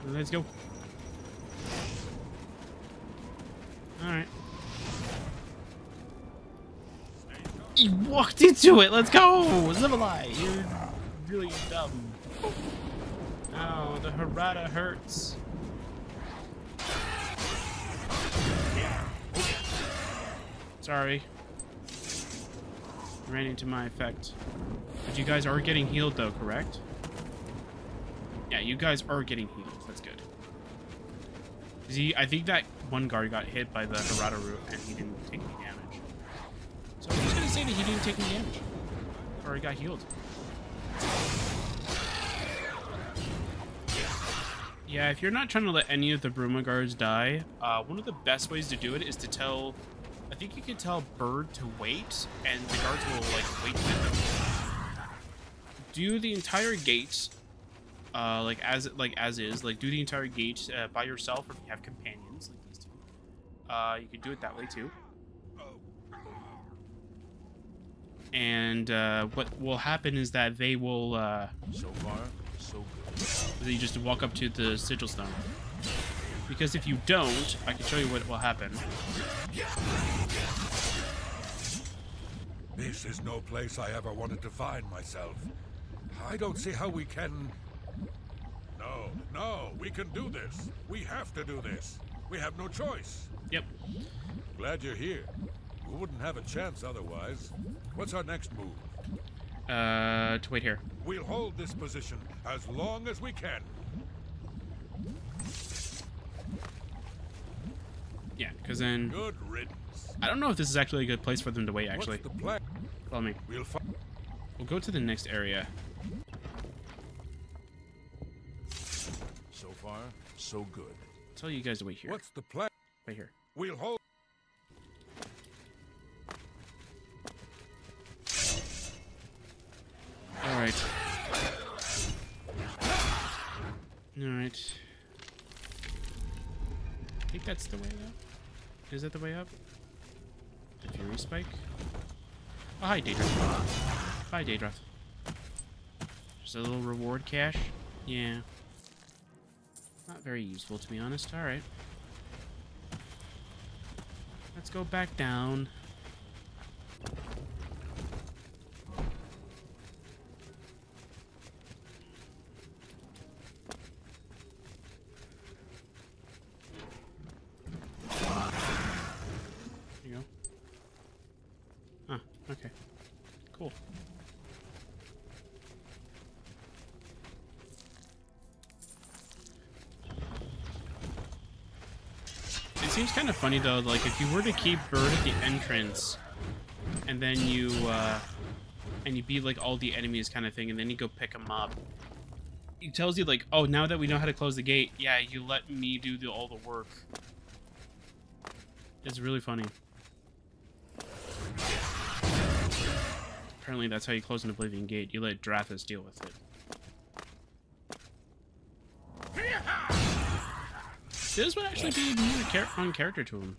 let's go. Alright. You walked into it! Let's go! Zivali! You're really dumb. Oh, the Harada hurts. Sorry. Ran into my effect. But you guys are getting healed though, correct? Yeah, you guys are getting healed. That's good. I think that one guard got hit by the Harada root and he didn't take any damage. So I'm just gonna say that he didn't take any damage. Or he got healed. Yeah, if you're not trying to let any of the Bruma guards die, one of the best ways to do it is to tell... I think you can tell Bird to wait, and the guards will, like, wait with them. Do the entire gate, like as is. Like, do the entire gate by yourself, or if you have companions, like these two. You can do it that way, too. And what will happen is that they will... So far, so good. You just walk up to the sigil stone. Because if you don't, I can show you what will happen. This is no place I ever wanted to find myself. I don't see how we can... No, we can do this. We have to do this. We have no choice. Yep. Glad you're here. We wouldn't have a chance otherwise. What's our next move? To wait here. We'll hold this position as long as we can. Yeah, because then... Good riddance. I don't know if this is actually a good place for them to wait, actually. What's the plan? Follow me. We'll go to the next area. So far, so good. I'll tell you guys to wait here. What's the plan? Right here. We'll hold. Alright. Alright. I think that's the way up. Is that the way up? The Fury Spike? Oh, hi, Daedroth. Hi, Daedroth. Just a little reward cache? Yeah. Not very useful, to be honest. Alright. Let's go back down. There you go. Huh, okay. Cool. It seems kind of funny though, like if you were to keep Bird at the entrance and then you beat like all the enemies kind of thing and then you go pick them up, it tells you like, oh, now that we know how to close the gate, yeah, you let me do all the work. It's really funny. Apparently that's how you close an Oblivion gate. You let Drathus deal with it. This would actually be more on character to him.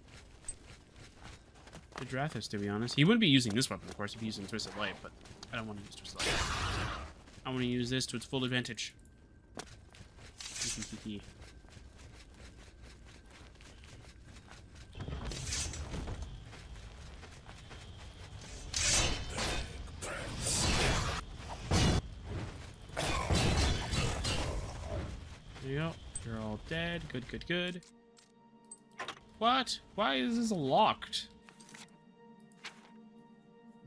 To Drathus, to be honest. He wouldn't be using this weapon, of course. He'd be using Twisted Light, but I don't want to use Twisted Light. I want to use this to its full advantage. There you go. You're all dead. Good, good, good. What? Why is this locked?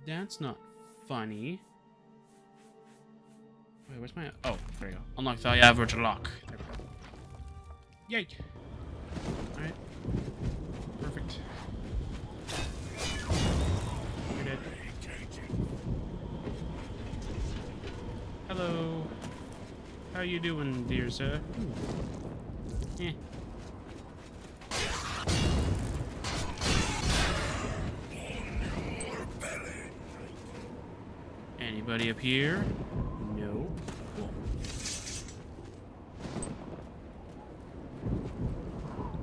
That's not funny. Wait, where's my... Oh, there you go. Unlock the average lock. There we go. Yay! Alright. Perfect. You're dead. Hello. How you doing, dear sir? Eh. Anybody up here? No. Cool.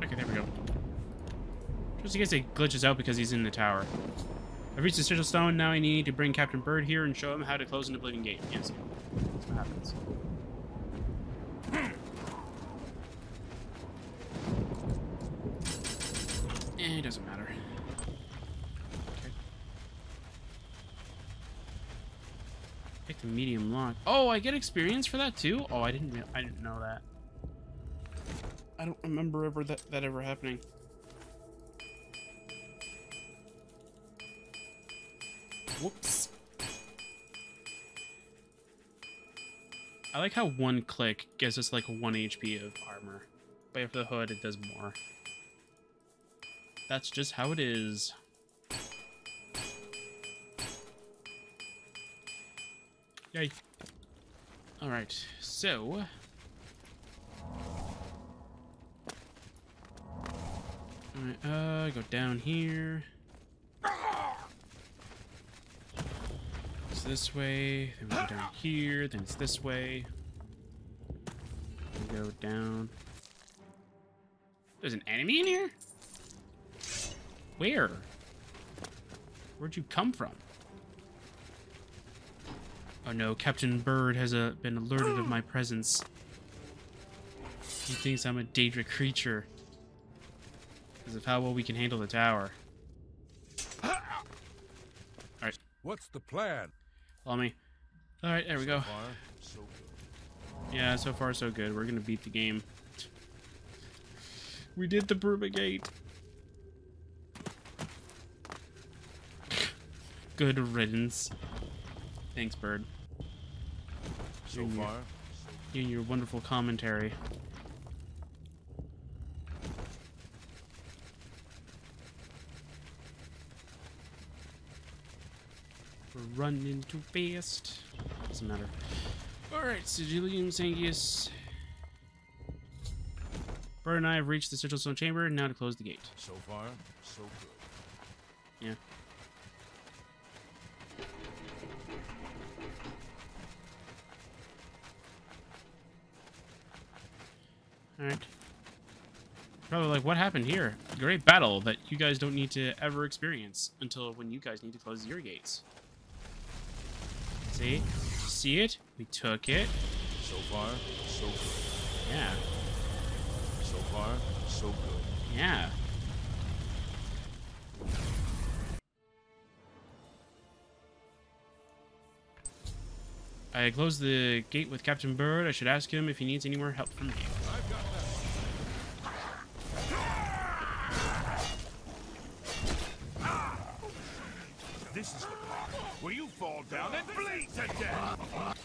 Okay, there we go. Just in case it glitches out because he's in the tower. I've reached the sigil stone. Now I need to bring Captain Bird here and show him how to close an Oblivion gate. Yes, that's what happens. It doesn't matter. Okay. Pick the medium lock. Oh, I get experience for that too? Oh, I didn't know that. I don't remember that ever happening. Whoops. I like how one click gives us like 1 HP of armor. But for the hood, it does more. That's just how it is. Yay. Alright, so... Alright, go down here. It's this way, then we go down here, then it's this way. We go down. There's an enemy in here? Where? Where'd you come from? Oh no, Captain Bird has been alerted of my presence. He thinks I'm a dangerous creature because of how well we can handle the tower. Alright. What's the plan? Follow me. Alright, there we go. So far, so good. Yeah, so far so good. We're gonna beat the game. We did the Bruma Gate. Good riddance. Thanks, Bird. So far, You and your wonderful commentary. We're running too fast. Doesn't matter. Alright, Sigilium Sangius. Bird and I have reached the Sigil Stone Chamber, and now to close the gate. so far, so good. Yeah. Alright. Probably like, what happened here? Great battle that you guys don't need to ever experience until when you guys need to close your gates. See? See it? We took it. So far, so good. Yeah. So far, so good. Yeah. I closed the gate with Captain Bird. I should ask him if he needs any more help from me. I've got that. This is the part where you fall down and bleed to death.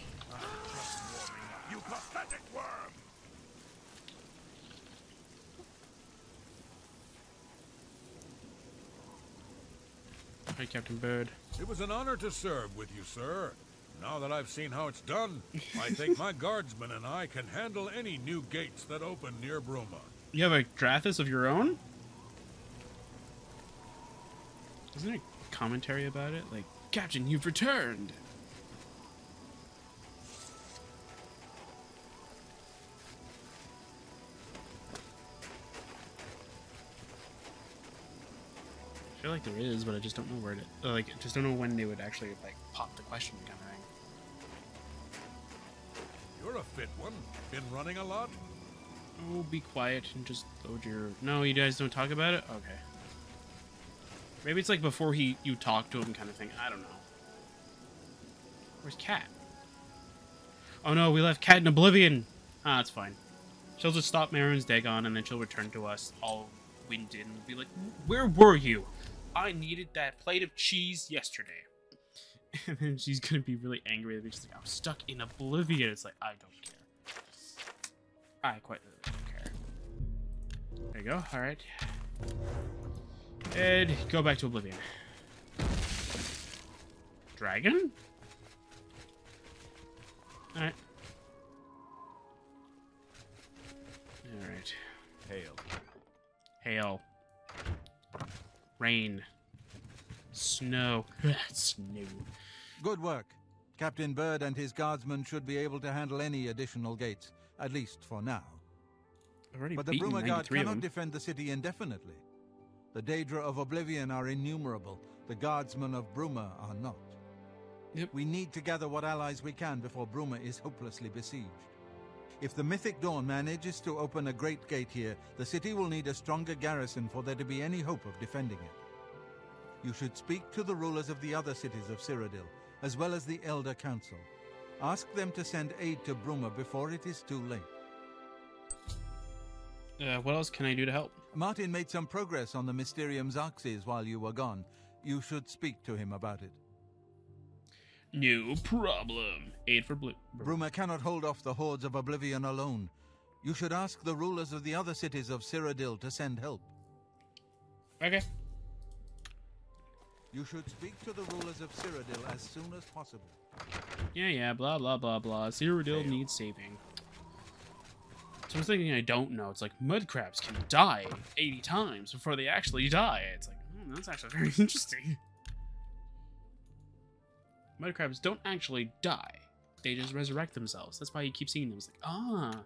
You pathetic worm. Hi, Captain Bird. It was an honor to serve with you, sir. Now that I've seen how it's done, I think my guardsmen and I can handle any new gates that open near Bruma. You have a Drathis of your own? Isn't there a commentary about it? Like, Captain, you've returned! I feel like there is, but I just don't know where to... Like, I just don't know when they would actually, like, pop the question kind of thing. You're a fit one. Been running a lot? Oh, be quiet and just load your... No, you guys don't talk about it? Okay. Maybe it's like before you talk to him kind of thing. I don't know. Where's Cat? Oh no, we left Cat in Oblivion! Ah, it's fine. She'll just stop Marin's Dagon and then she'll return to us all winded and be like, where were you? I needed that plate of cheese yesterday. And then she's gonna be really angry at me. She's like, I'm stuck in Oblivion. It's like, I don't care. I quite really don't care. There you go. Alright. And go back to Oblivion. Dragon? Alright. Alright. Hail. Hail. Rain. Snow. Snow. Good work. Captain Bird and his guardsmen should be able to handle any additional gates, at least for now. I've already But the beaten Bruma Guard 93 of cannot them. defend the city indefinitely. The Daedra of Oblivion are innumerable. The guardsmen of Bruma are not. Yep. We need to gather what allies we can before Bruma is hopelessly besieged. If the Mythic Dawn manages to open a great gate here, the city will need a stronger garrison for there to be any hope of defending it. You should speak to the rulers of the other cities of Cyrodiil, as well as the Elder Council. Ask them to send aid to Bruma before it is too late. What else can I do to help? Martin made some progress on the Mysterium Xarxes while you were gone. You should speak to him about it. No problem. Aid for blue. Bruma cannot hold off the hordes of Oblivion alone. You should ask the rulers of the other cities of Cyrodiil to send help. Okay. You should speak to the rulers of Cyrodiil as soon as possible. Yeah, blah, blah, blah, blah. Cyrodiil needs saving. So I was thinking I don't know. It's like mud crabs can die 80 times before they actually die. It's like, that's actually very interesting. Mud crabs don't actually die. They just resurrect themselves. That's why you keep seeing them. It's like, ah.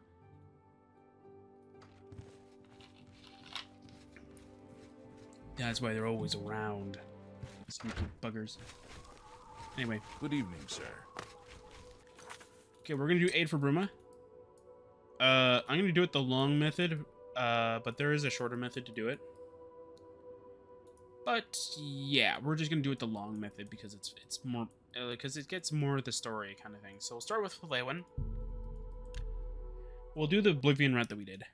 That's why they're always around. Sneaky buggers. Anyway. Good evening, sir. Okay, we're gonna do aid for Bruma. I'm gonna do it the long method, but there is a shorter method to do it. But yeah, we're just gonna do it the long method because it's more because it gets more of the story kind of thing. So we'll start with Lewin. We'll do the Oblivion route that we did.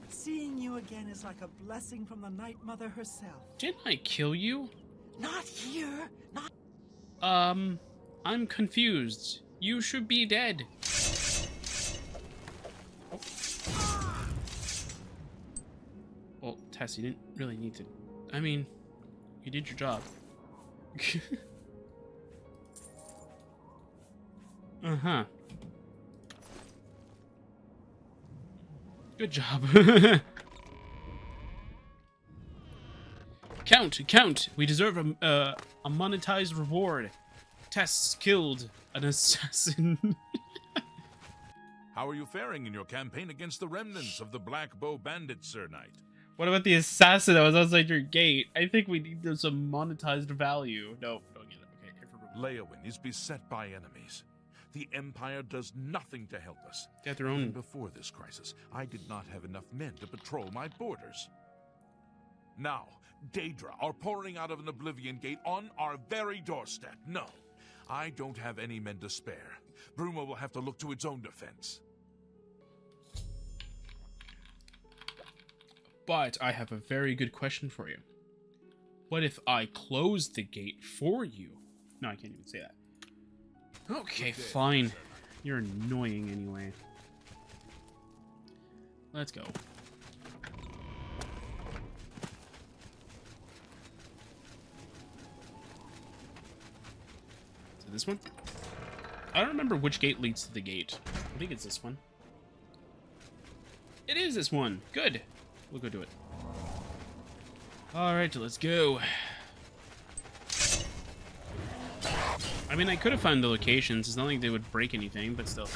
Seeing you again is like a blessing from the Night Mother herself. Didn't I kill you? Not here, not... I'm confused. You should be dead. Well, Tess, you didn't really need to... I mean, you did your job. Uh-huh. Good job. Count! We deserve a monetized reward. Tess killed an assassin. How are you faring in your campaign against the remnants of the Black Bow Bandits, Sir Knight? What about the assassin that was outside your gate? I think we need some monetized value. No, don't get it. Okay. Leowyn is beset by enemies. The Empire does nothing to help us. They have their own... Even before this crisis, I did not have enough men to patrol my borders. Now, Daedra are pouring out of an Oblivion gate on our very doorstep. No, I don't have any men to spare. Bruma will have to look to its own defense. But I have a very good question for you. What if I close the gate for you? No, I can't even say that. Okay, fine. You're annoying anyway. Let's go. Is it this one? I don't remember which gate leads to the gate. I think it's this one. It is this one. Good. We'll go do it. Alright, let's go. I mean, I could have found the locations. It's not like they would break anything, but still.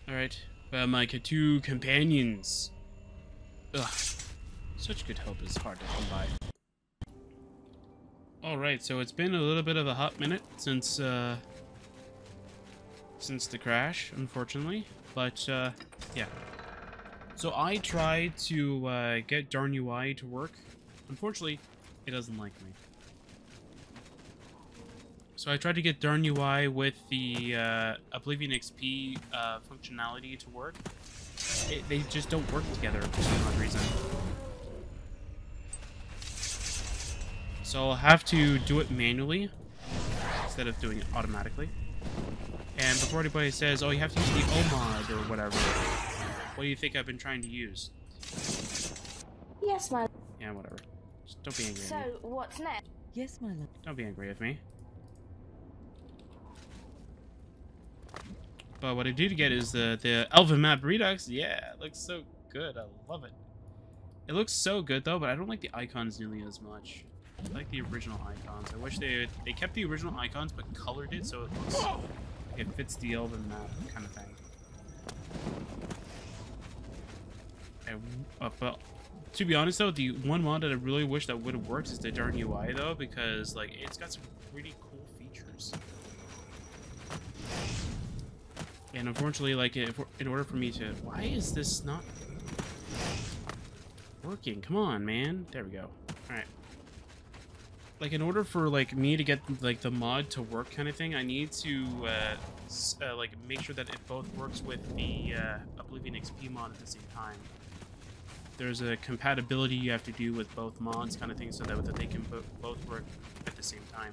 Alright. My two companions. Ugh. Such good help is hard to come by. Alright, so it's been a little bit of a hot minute since the crash, unfortunately. But, yeah. So I tried to get Darn UI to work. Unfortunately, it doesn't like me. So I tried to get Darn UI with the Oblivion XP functionality to work. They just don't work together for some odd reason. So I'll have to do it manually instead of doing it automatically. And before anybody says, oh, you have to use the OMOD or whatever, what do you think I've been trying to use? Yes, my... Yeah, whatever. Just don't be angry So, at me. what's next? Yes, my love. Don't be angry with me. But what I did get is the Elven Map Redux. Yeah, it looks so good. I love it. It looks so good, though, but I don't like the icons nearly as much. I like the original icons. I wish they kept the original icons, but colored it so it looks like it fits the Elven Map kind of thing. But to be honest, though, the one mod that I really wish that would have worked is the Darn UI, though, because like it's got some pretty cool features. And unfortunately, like, in order for me to... Why is this not working? Come on, man. There we go. Alright. Like, in order for, like, me to get, like, the mod to work kind of thing, I need to, like, make sure that it both works with the, Oblivion XP mod at the same time. There's a compatibility you have to do with both mods kind of thing so that they can both work at the same time.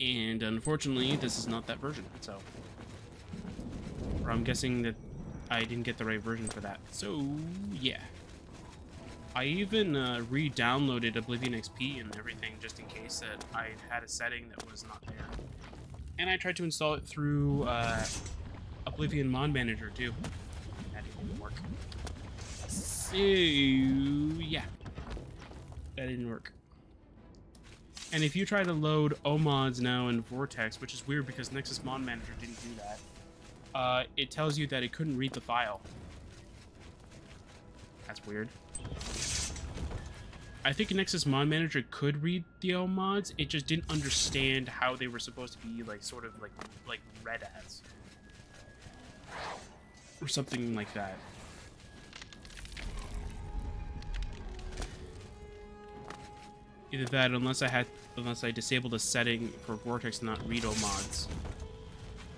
And unfortunately, this is not that version, so... Or I'm guessing that I didn't get the right version for that. So, yeah. I even re-downloaded Oblivion XP and everything just in case that I had a setting that was not there. And I tried to install it through Oblivion Mod Manager too. That didn't work. So, yeah. That didn't work. And if you try to load OMods now in Vortex, which is weird because Nexus Mod Manager didn't do that, it tells you that it couldn't read the file. That's weird. I think Nexus Mod Manager could read the OMods, it just didn't understand how they were supposed to be, like, sort of like read as. Or something like that. Either that, unless I disabled a setting for Vortex to not read OMods.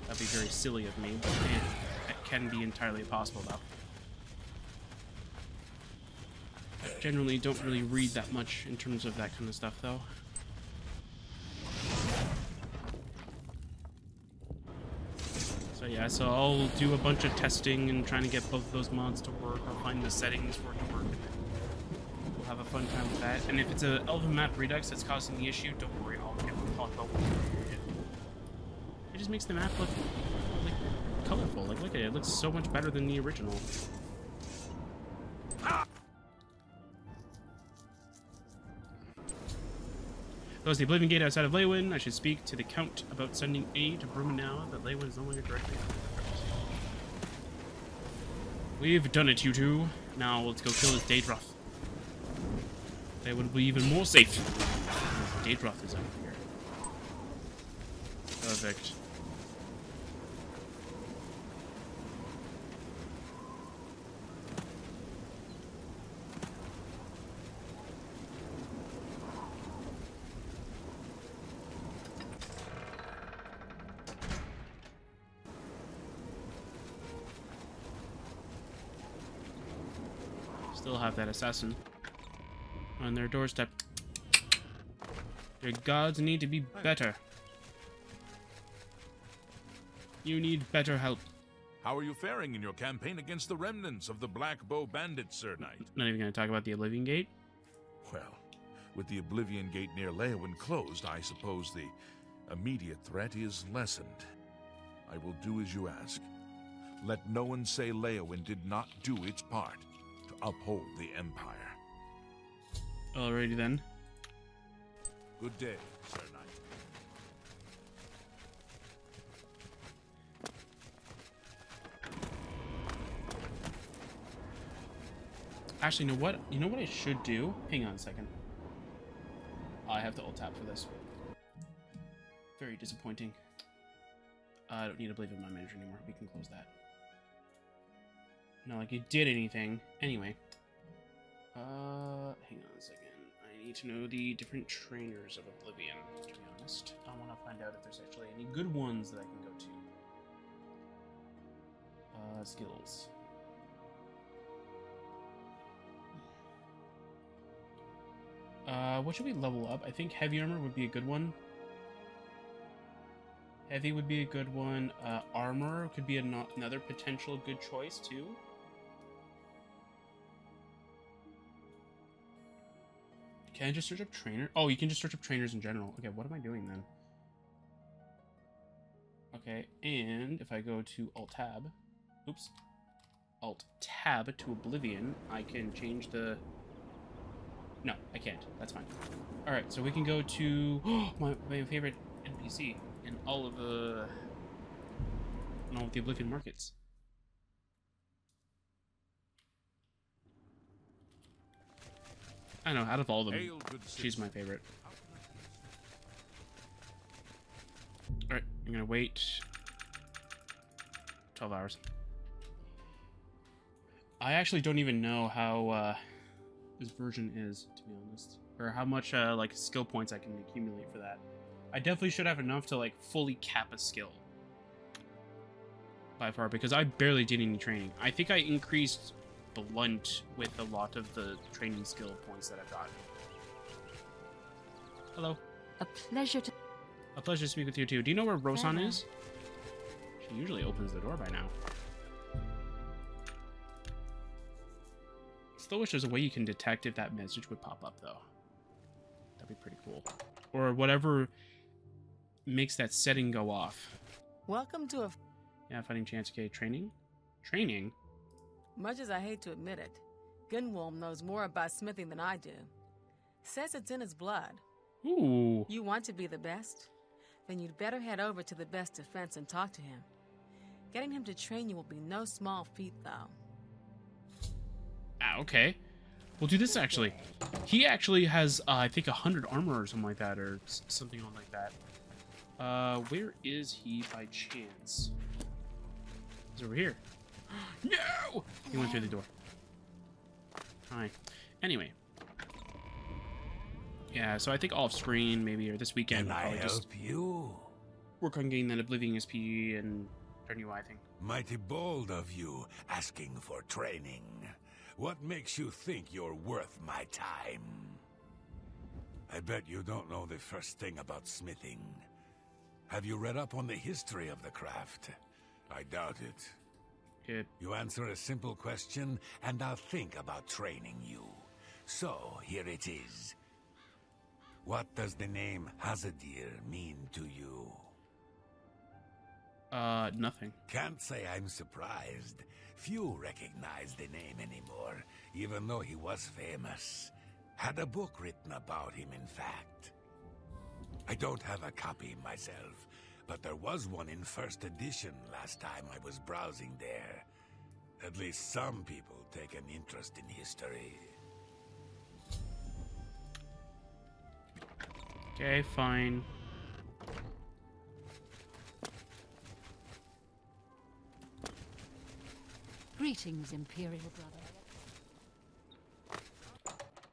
That'd be very silly of me, but it can be entirely possible though. Generally don't really read that much in terms of that kind of stuff though. So yeah, so I'll do a bunch of testing and trying to get both of those mods to work. I'll find the settings for it to work, and then we'll have a fun time with that. And if it's an Elven Map Redux that's causing the issue, don't worry, I'll talk about it. It just makes the map look like colorful. Like look at it, it looks so much better than the original. That was the Oblivion Gate outside of Leywin. I should speak to the Count about sending aid to Bruma now that Leywin is no longer directly under the threat. We've done it, you two. Now let's go kill this Daedroth. They would be even more safe. Daedroth is out here. Perfect. Still have that assassin on their doorstep. Your gods need to be better. You need better help. How are you faring in your campaign against the remnants of the Black Bow Bandits, Sir Knight? Not even going to talk about the Oblivion Gate. Well, with the Oblivion Gate near Leywin closed, I suppose the immediate threat is lessened. I will do as you ask. Let no one say Leywin did not do its part to uphold the Empire. Alrighty then. Good day, Sir Knight. Actually, you know what? You know what I should do? Hang on a second. I have to alt tab for this. Very disappointing. I don't need to believe in my manager anymore. We can close that. Not like it did anything. Anyway. Hang on a second. I need to know the different trainers of Oblivion, to be honest. I want to find out if there's actually any good ones that I can go to. Skills. What should we level up? I think heavy armor would be a good one. Heavy would be a good one. Armor could be another potential good choice, too. Can I just search up trainer? Oh, you can just search up trainers in general. Okay, what am I doing then? Okay, and if I go to Alt-Tab... Oops. Alt-Tab to Oblivion, I can change the... No, I can't. That's fine. Alright, so we can go to my favorite NPC in all of the Oblivion markets. I don't know, out of all of them, she's my favorite. Alright, I'm gonna wait 12 hours. I actually don't even know how this version is, to be honest, or how much like skill points I can accumulate for that. I definitely should have enough to like fully cap a skill by far, because I barely did any training. I think I increased blunt with a lot of the training skill points that I've gotten. Hello. A pleasure to speak with you too. Do you know where Rosan is? She usually opens the door by now. Still wish there's a way you can detect if that message would pop up, though. That'd be pretty cool. Or whatever makes that setting go off. Welcome to a... Yeah, fighting chance. Okay, training? Training? Much as I hate to admit it, Gunwolm knows more about smithing than I do. Says it's in his blood. Ooh. You want to be the best? Then you'd better head over to the best defense and talk to him. Getting him to train you will be no small feat, though. Ah, okay. We'll do this, actually. He actually has, I think, 100 armor or something like that, or something like that. Where is he by chance? He's over here. No! He went through the door. Hi. Anyway. Yeah, so I think off screen, maybe, or this weekend, Can I probably help just you? work on getting that Oblivion SP and turn you, I think. Mighty bold of you, asking for training. What makes you think you're worth my time? I bet you don't know the first thing about smithing. Have you read up on the history of the craft? I doubt it. Good. You answer a simple question, and I'll think about training you. So, here it is. What does the name Hazadir mean to you? Nothing. Can't say I'm surprised. Few recognize the name anymore, even though he was famous. Had a book written about him, in fact. I don't have a copy myself, but there was one in first edition last time I was browsing there. At least some people take an interest in history. Okay, fine. Greetings, Imperial brother.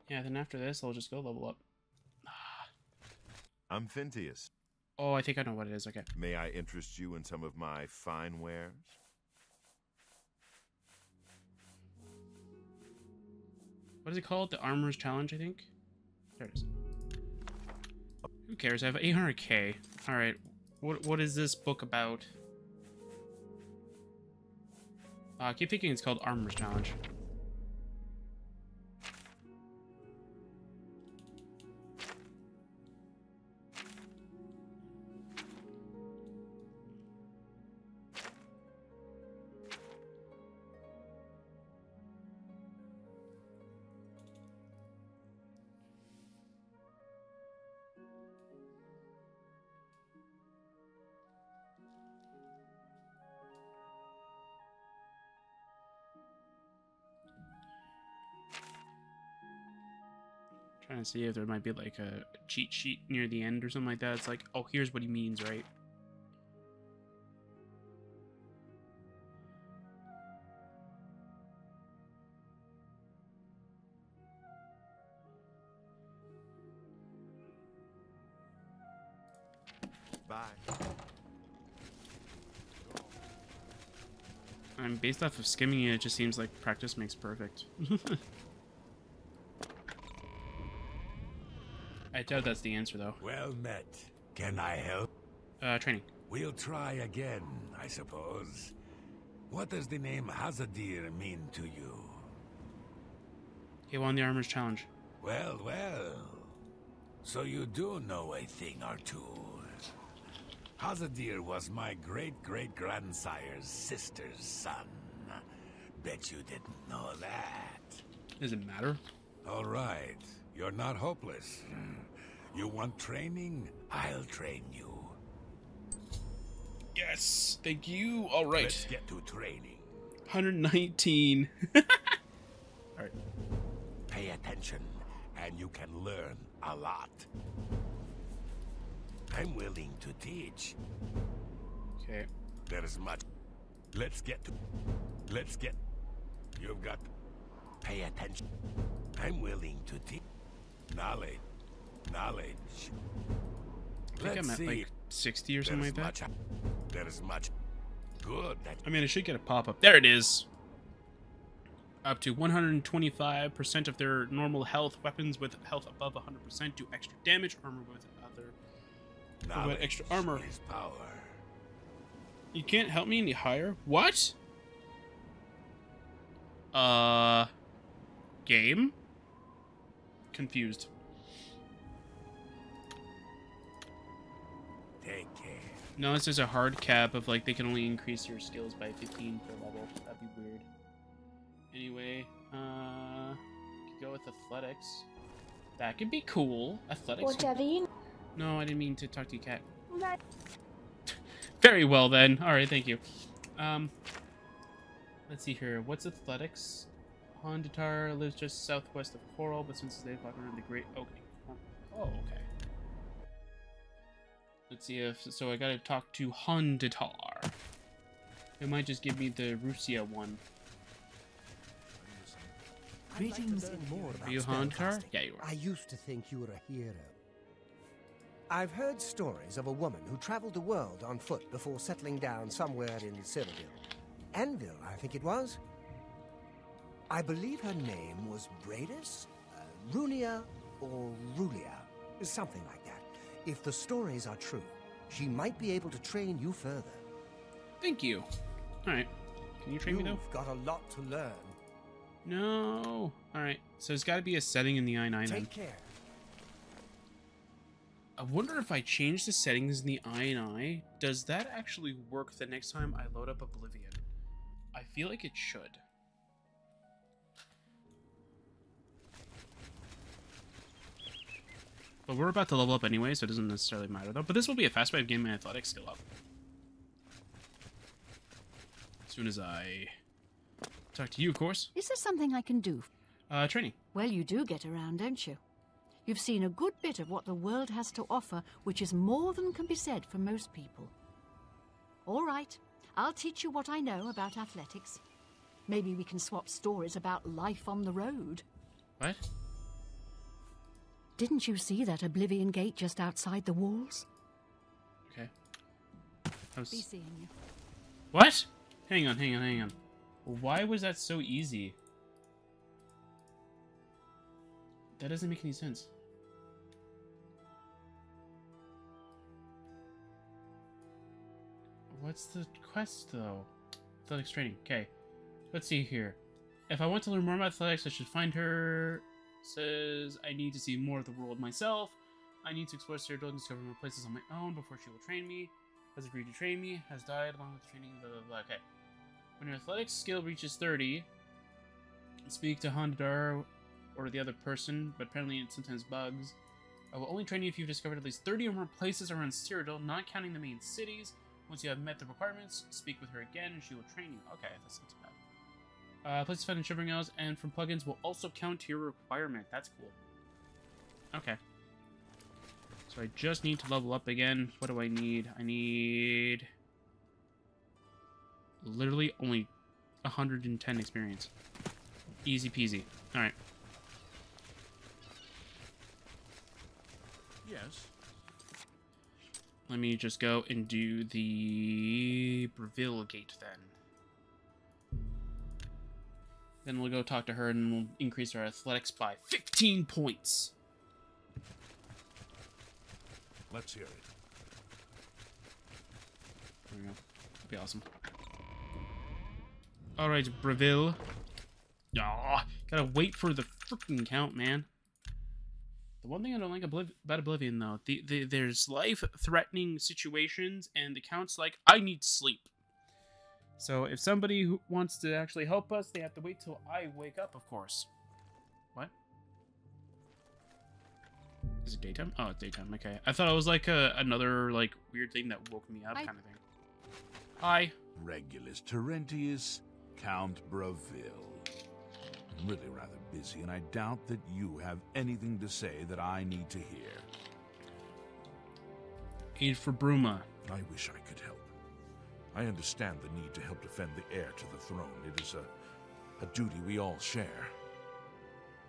Yeah, then after this, I'll just go level up. I'm Phintius. Oh, I think I know what it is. Okay. May I interest you in some of my fine wares? What is it called? The Armor's Challenge, I think? There it is. Who cares? I have 800k. Alright. What is this book about? I keep thinking it's called Armor's Challenge. Trying to see if there might be like a cheat sheet near the end or something like that. It's like, oh, here's what he means, right? Bye. And based off of skimming it, it just seems like practice makes perfect. I doubt that's the answer, though. Well met. Can I help? Training. We'll try again, I suppose. What does the name Hazadir mean to you? He won the Armor's Challenge. Well, well. So you do know a thing or two. Hazadir was my great-great-grandsire's sister's son. Bet you didn't know that. Does it matter? All right. You're not hopeless. You want training? I'll train you. Yes, thank you. All right. Let's get to training. 119. All right. Pay attention, and you can learn a lot. I'm willing to teach. Okay. There is much. Let's get. You've got. Pay attention. I'm willing to teach. Knowledge. I think I'm at like 60 or something like that. There is much. Good. I mean, I should get a pop-up. There it is. Up to 125% of their normal health. Weapons with health above 100% do extra damage. Armor with other extra armor. Is power. You can't help me any higher? What? game? Confused. Take care. No, this is a hard cap of like they can only increase your skills by 15 per level. That'd be weird. Anyway, could go with athletics. That could be cool. Athletics. Whatever you. No, I didn't mean to talk to you, cat. Right. Very well then. All right, thank you. Let's see here. What's athletics? Honditar lives just southwest of Coral, but since it's 8 o'clock around the Great Oak. Oh, okay. Let's see if so. I gotta talk to Honditar. It might just give me the Rusia one. Greetings and more about Are you Honditar? Yeah, you are. I used to think you were a hero. I've heard stories of a woman who traveled the world on foot before settling down somewhere in Cyrodiil. Anvil, I think it was. I believe her name was Bradus, Runia, or Rulia, something like that. If the stories are true, she might be able to train you further. Thank you. Alright. Can you train me though? You've got a lot to learn. No. Alright. So there's gotta be a setting in the I-9 then. Take care. I wonder if I change the settings in the I, does that actually work the next time I load up Oblivion? I feel like it should. But we're about to level up anyway, so it doesn't necessarily matter though. But this will be a fast way of getting my athletics skill up. As soon as I talk to you, of course. Is there something I can do? Training. Well, you do get around, don't you? You've seen a good bit of what the world has to offer, which is more than can be said for most people. All right, I'll teach you what I know about athletics. Maybe we can swap stories about life on the road. What? Didn't you see that Oblivion gate just outside the walls? Okay. Be seeing you. What? Hang on. Why was that so easy? That doesn't make any sense. What's the quest, though? Athletics training. Okay. Let's see here. If I want to learn more about athletics, I should find her. Says I need to see more of the world myself. I need to explore Cyrodiil and discover more places on my own before she will train me. Has agreed to train me. Has died along with training. Blah blah blah. Okay. When your athletics skill reaches 30, speak to Honditar or the other person, but apparently it sometimes bugs. I will only train you if you've discovered at least 30 or more places around Cyrodiil, not counting the main cities. Once you have met the requirements, speak with her again and she will train you. Okay, that's not too bad. Places found in Shivering Isles and from plugins will also count to your requirement. That's cool. Okay. So I just need to level up again. What do I need? I need literally only 110 experience. Easy peasy. Alright. Yes. Let me just go and do the Breville gate then. Then we'll go talk to her and we'll increase our athletics by 15 points. Let's hear it. There we go. That'd be awesome. Alright, Breville. Aw, gotta wait for the freaking count, man. The one thing I don't like about Oblivion, though, there's life-threatening situations, and the count's like, I need sleep. So if somebody who wants to actually help us, they have to wait till I wake up, of course. What? Is it daytime? Oh, it's daytime. Okay. I thought it was like another like weird thing that woke me up kind of thing. Hi. Regulus Terentius, Count Breville. I'm really rather busy, and I doubt that you have anything to say that I need to hear. Aid for Bruma. I wish I could help. I understand the need to help defend the heir to the throne. It is a duty we all share.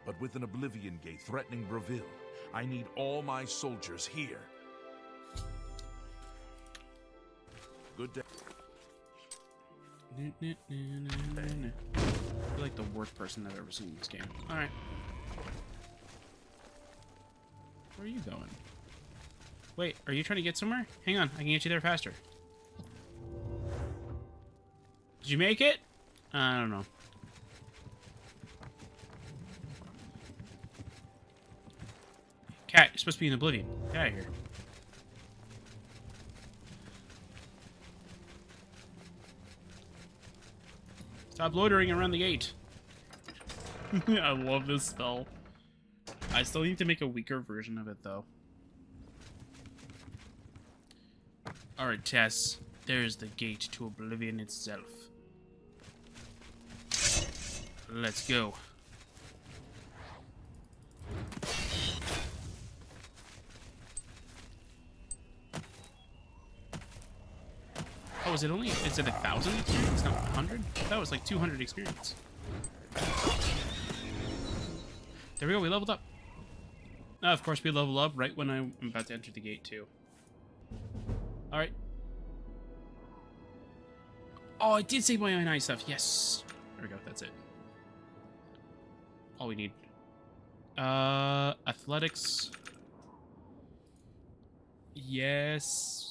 But with an Oblivion gate threatening Breville, I need all my soldiers here. Good day. I feel like the worst person I've ever seen in this game. Alright. Where are you going? Wait, are you trying to get somewhere? Hang on, I can get you there faster. Did you make it? I don't know. Cat, you're supposed to be in Oblivion. Get out of here. Stop loitering around the gate. I love this spell. I still need to make a weaker version of it, though. Alright, Tess. There's the gate to Oblivion itself. Let's go. Oh, is it 1,000 experience, not 100? That was like 200 experience. There we go, we leveled up. Now, of course, we level up right when I'm about to enter the gate, too. Alright. Oh, I did save my own eye stuff. Yes. There we go, that's it. All we need. Athletics. Yes.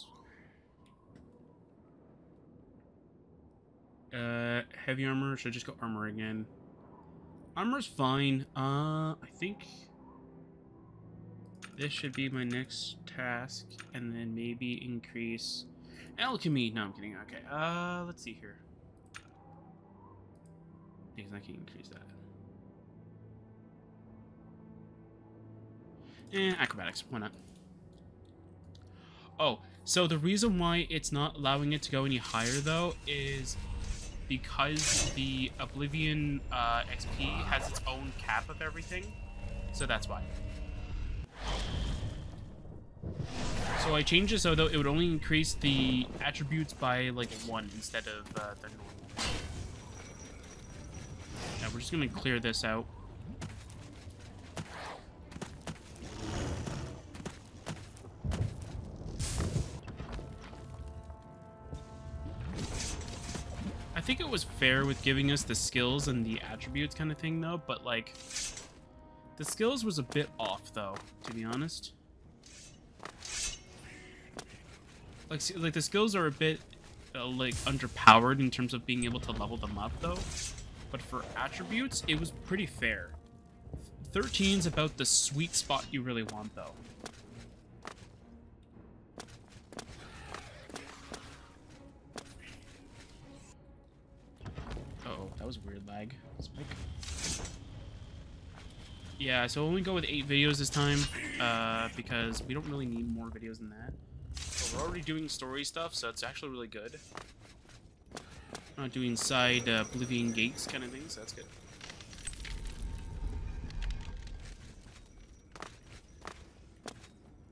Heavy armor. Should I just go armor again? Armor's fine. I think this should be my next task, and then maybe increase alchemy. No, I'm kidding. Okay. Let's see here. Because I can increase that. Acrobatics. Why not? Oh, so the reason why it's not allowing it to go any higher, though, is because the Oblivion XP has its own cap of everything. So that's why. So I changed it so though it would only increase the attributes by like 1 instead of the normal. Now we're just gonna clear this out. I think it was fair with giving us the skills and the attributes kind of thing though, but like the skills was a bit off though, to be honest. Like the skills are a bit like underpowered in terms of being able to level them up though, but for attributes it was pretty fair. 13's about the sweet spot you really want though. Uh-oh, that was a weird lag. Spike. Yeah, so only go with 8 videos this time, because we don't really need more videos than that. We're already doing story stuff, so it's actually really good. We're not doing side Oblivion gates kind of things, so that's good.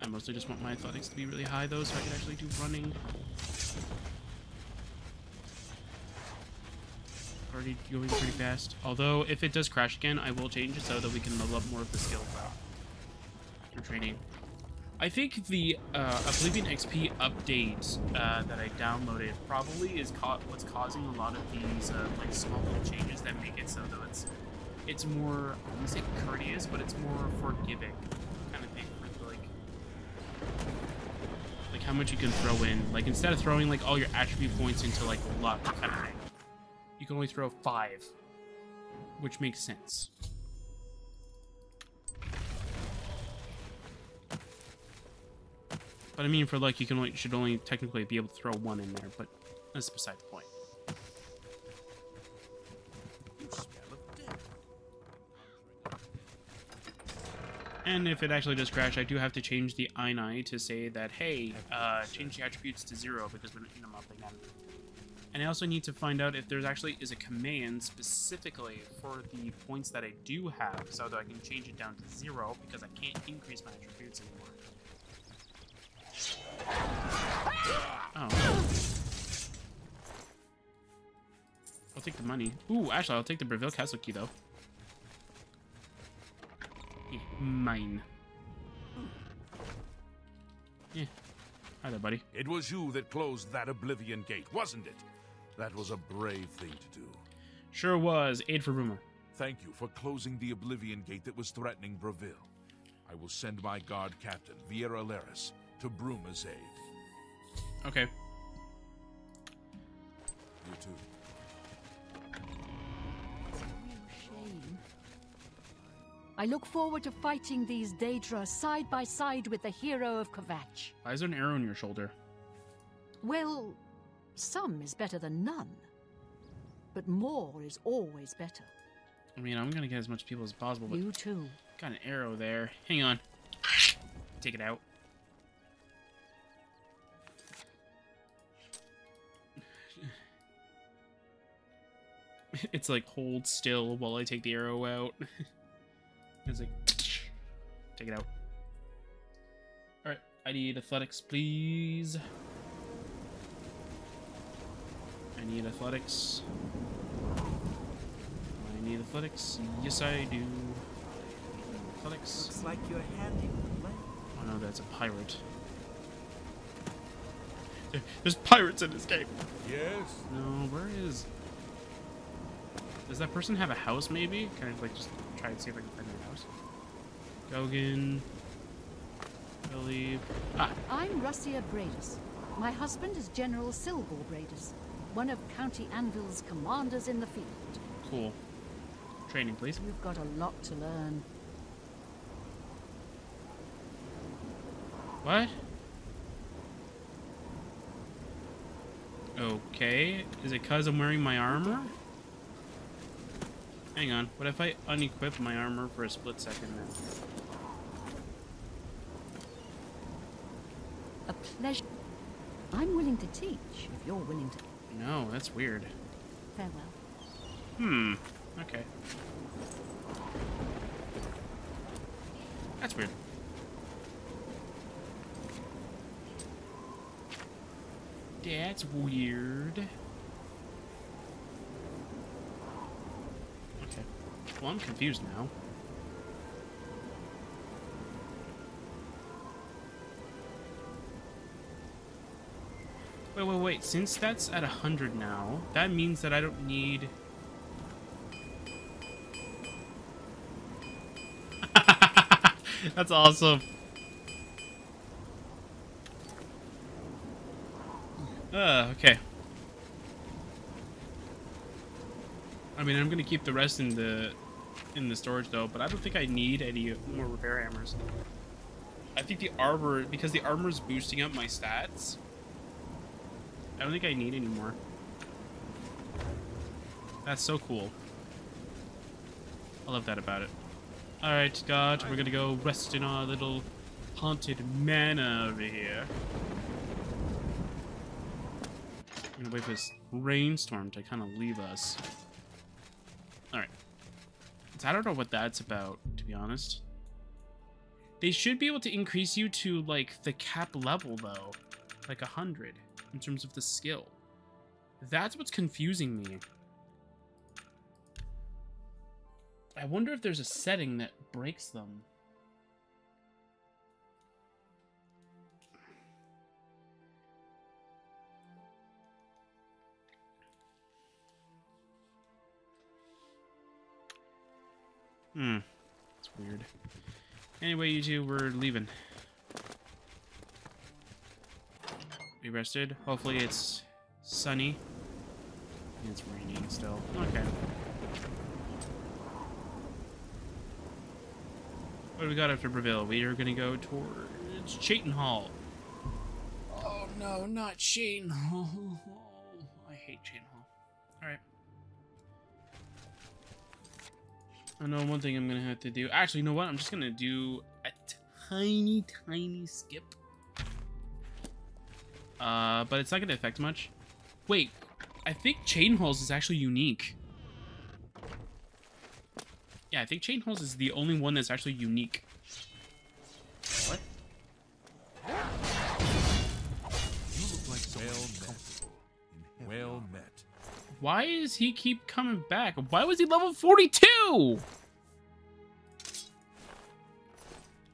I mostly just want my athletics to be really high, though, so I can actually do running. Already going pretty fast. Although, if it does crash again, I will change it so that we can level up more of the skill through training. I think the Oblivion XP update that I downloaded probably is what's causing a lot of these like small little changes that make it so that it's more, I wouldn't say courteous, but it's more forgiving kind of thing for like how much you can throw in. Like instead of throwing like all your attribute points into like luck kind of thing, you can only throw 5, which makes sense. But I mean, for luck, you should only technically be able to throw 1 in there, but that's beside the point. And if it actually does crash, I do have to change the Einai to say that, hey, change the attributes to 0 because we're not up again. And I also need to find out if there's actually is a command specifically for the points that I do have, so that I can change it down to 0 because I can't increase my attributes anymore. Oh. I'll take the money. Ooh, actually, I'll take the Breville Castle key, though. Yeah, mine. Yeah. Hi there, buddy. It was you that closed that Oblivion gate, wasn't it? That was a brave thing to do. Sure was. Aid for Rumor. Thank you for closing the Oblivion gate that was threatening Breville. I will send my guard captain, Viera Laris, to Bruma's aid. Okay. You too. It's a real shame. I look forward to fighting these Daedra side by side with the hero of Kvatch. Why is there an arrow in your shoulder? Well, some is better than none. But more is always better. I mean, I'm gonna get as much people as possible, but You too. got an arrow there. Hang on. Take it out. It's like hold still while I take the arrow out. It's like take it out. Alright, I need athletics, please. I need athletics. I need athletics. Yes, I do. Athletics. Looks like you're handy with the blade. Oh no, that's a pirate. There's pirates in this game. Yes? No, where is... Does that person have a house, maybe? Can I, like, just try and see if I can find their house? Gogan. Billy. Ah! I'm Russia Bradus. My husband is General Silbor Bradus, one of County Anvil's commanders in the field. Cool. Training, please. You've got a lot to learn. What? Okay. Is it because I'm wearing my armor? Hang on. What if I unequip my armor for a split second then? A pleasure. I'm willing to teach, if you're willing to. No, that's weird. Farewell. Okay. That's weird. That's weird. Okay. Well, I'm confused now. Wait. Since that's at 100 now, that means that I don't need... That's awesome. Okay. I mean, I'm gonna keep the rest in the storage though, but I don't think I need any more repair hammers. I think the armor, because the armor is boosting up my stats, I don't think I need any more. That's so cool. I love that about it. Alright, God, we're gonna go rest in our little haunted manor over here. I'm gonna wait for this rainstorm to kind of leave us. Alright. So I don't know what that's about, to be honest. They should be able to increase you to, like, the cap level, though. Like 100, in terms of the skill. That's what's confusing me. I wonder if there's a setting that breaks them. It's weird. Anyway, you two, we're leaving. We rested. Hopefully it's sunny. It's raining still. Okay. What do we got after Breville? We are going to go towards Chayton Hall. Oh no, not Chayton Hall. I hate Chayton Hall. Alright. I know one thing I'm going to have to do. Actually, you know what? I'm just going to do a tiny skip. But it's not going to affect much. Wait, I think Chayton Halls is actually unique. Yeah, I think Chayton Halls is the only one that's actually unique. What? You look like someone comfortable. Well met. Why does he keep coming back? Why was he level 42?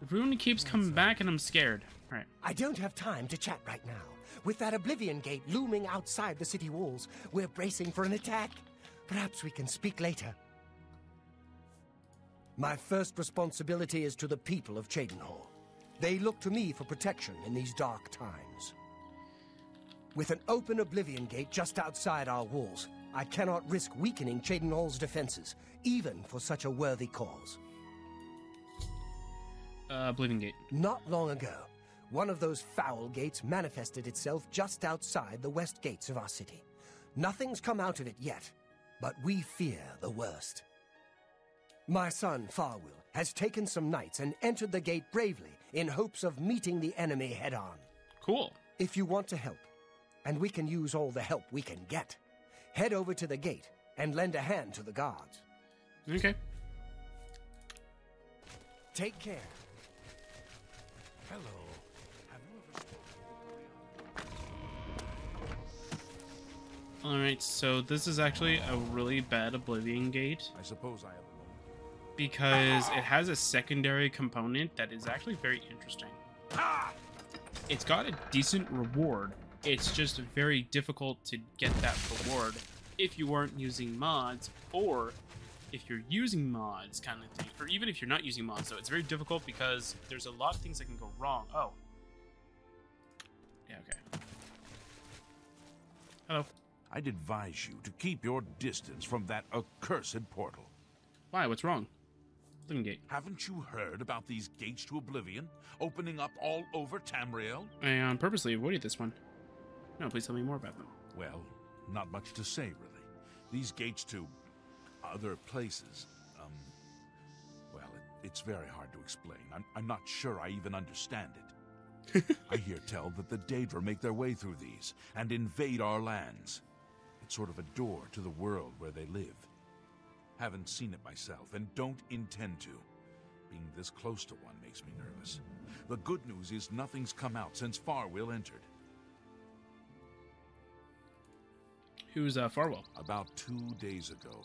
Everyone keeps coming back and I'm scared. All right. I don't have time to chat right now. With that Oblivion gate looming outside the city walls, we're bracing for an attack. Perhaps we can speak later. My first responsibility is to the people of Chayton Hall. They look to me for protection in these dark times. With an open Oblivion gate just outside our walls, I cannot risk weakening Chayton Hall's defenses, even for such a worthy cause. Oblivion Gate. Not long ago, one of those foul gates manifested itself just outside the west gates of our city. Nothing's come out of it yet, but we fear the worst. My son, Farwill, has taken some knights and entered the gate bravely in hopes of meeting the enemy head-on. Cool. If you want to help, and we can use all the help we can get, head over to the gate and lend a hand to the guards. Okay. Take care. Hello. Have you ever spoken? Alright, so this is actually a really bad Oblivion Gate. I suppose I have. Because it has a secondary component that is actually very interesting. It's got a decent reward. It's just very difficult to get that reward if you aren't using mods, or if you're using mods, kind of thing. Or even if you're not using mods, though. It's very difficult because there's a lot of things that can go wrong. Oh. Yeah, okay. Hello. I'd advise you to keep your distance from that accursed portal. Why? What's wrong? Oblivion Gate. Haven't you heard about these gates to Oblivion opening up all over Tamriel? I purposely avoided this one. No, please tell me more about them. Well, not much to say, really. These gates to other places, well, it's very hard to explain. I'm not sure I even understand it. I hear tell that the Daedra make their way through these and invade our lands. It's sort of a door to the world where they live. Haven't seen it myself, and don't intend to. Being this close to one makes me nervous. The good news is nothing's come out since Farwill entered. Who's Farwell? About 2 days ago,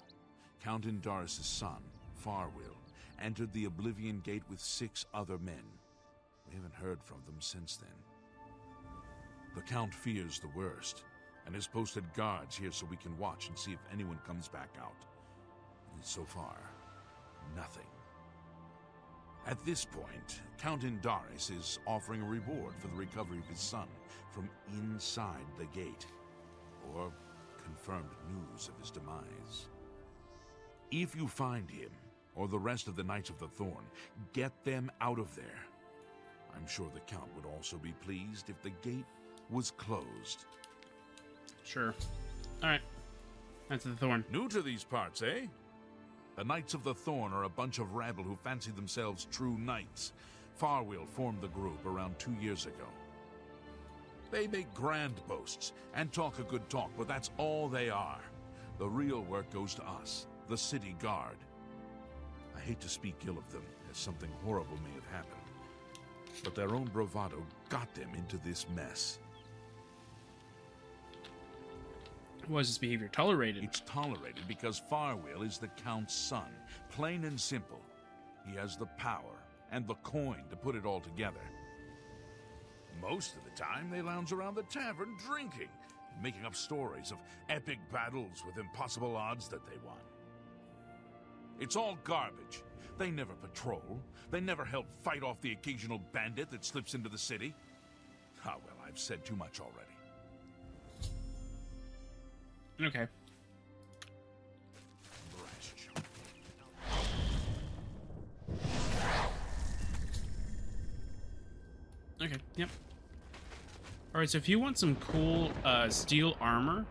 Count Indaris' son, Farwill, entered the Oblivion Gate with 6 other men. We haven't heard from them since then. The Count fears the worst, and has posted guards here so we can watch and see if anyone comes back out. And so far, nothing. At this point, Count Indaris is offering a reward for the recovery of his son from inside the gate, or confirmed news of his demise. If you find him, or the rest of the Knights of the Thorn, get them out of there. I'm sure the Count would also be pleased if the gate was closed. Sure. Alright. Knights of the Thorn. New to these parts, eh? The Knights of the Thorn are a bunch of rabble who fancy themselves true knights. Farwill formed the group around 2 years ago. They make grand boasts and talk a good talk, but that's all they are. The real work goes to us, the city guard. I hate to speak ill of them, as something horrible may have happened. But their own bravado got them into this mess. Was this behavior tolerated? It's tolerated because Farwill is the Count's son. Plain and simple. He has the power and the coin to put it all together. Most of the time, they lounge around the tavern drinking, making up stories of epic battles with impossible odds that they won. It's all garbage. They never patrol. They never help fight off the occasional bandit that slips into the city. Ah, well, I've said too much already. Okay. Okay, yep. Alright, so if you want some cool steel armor,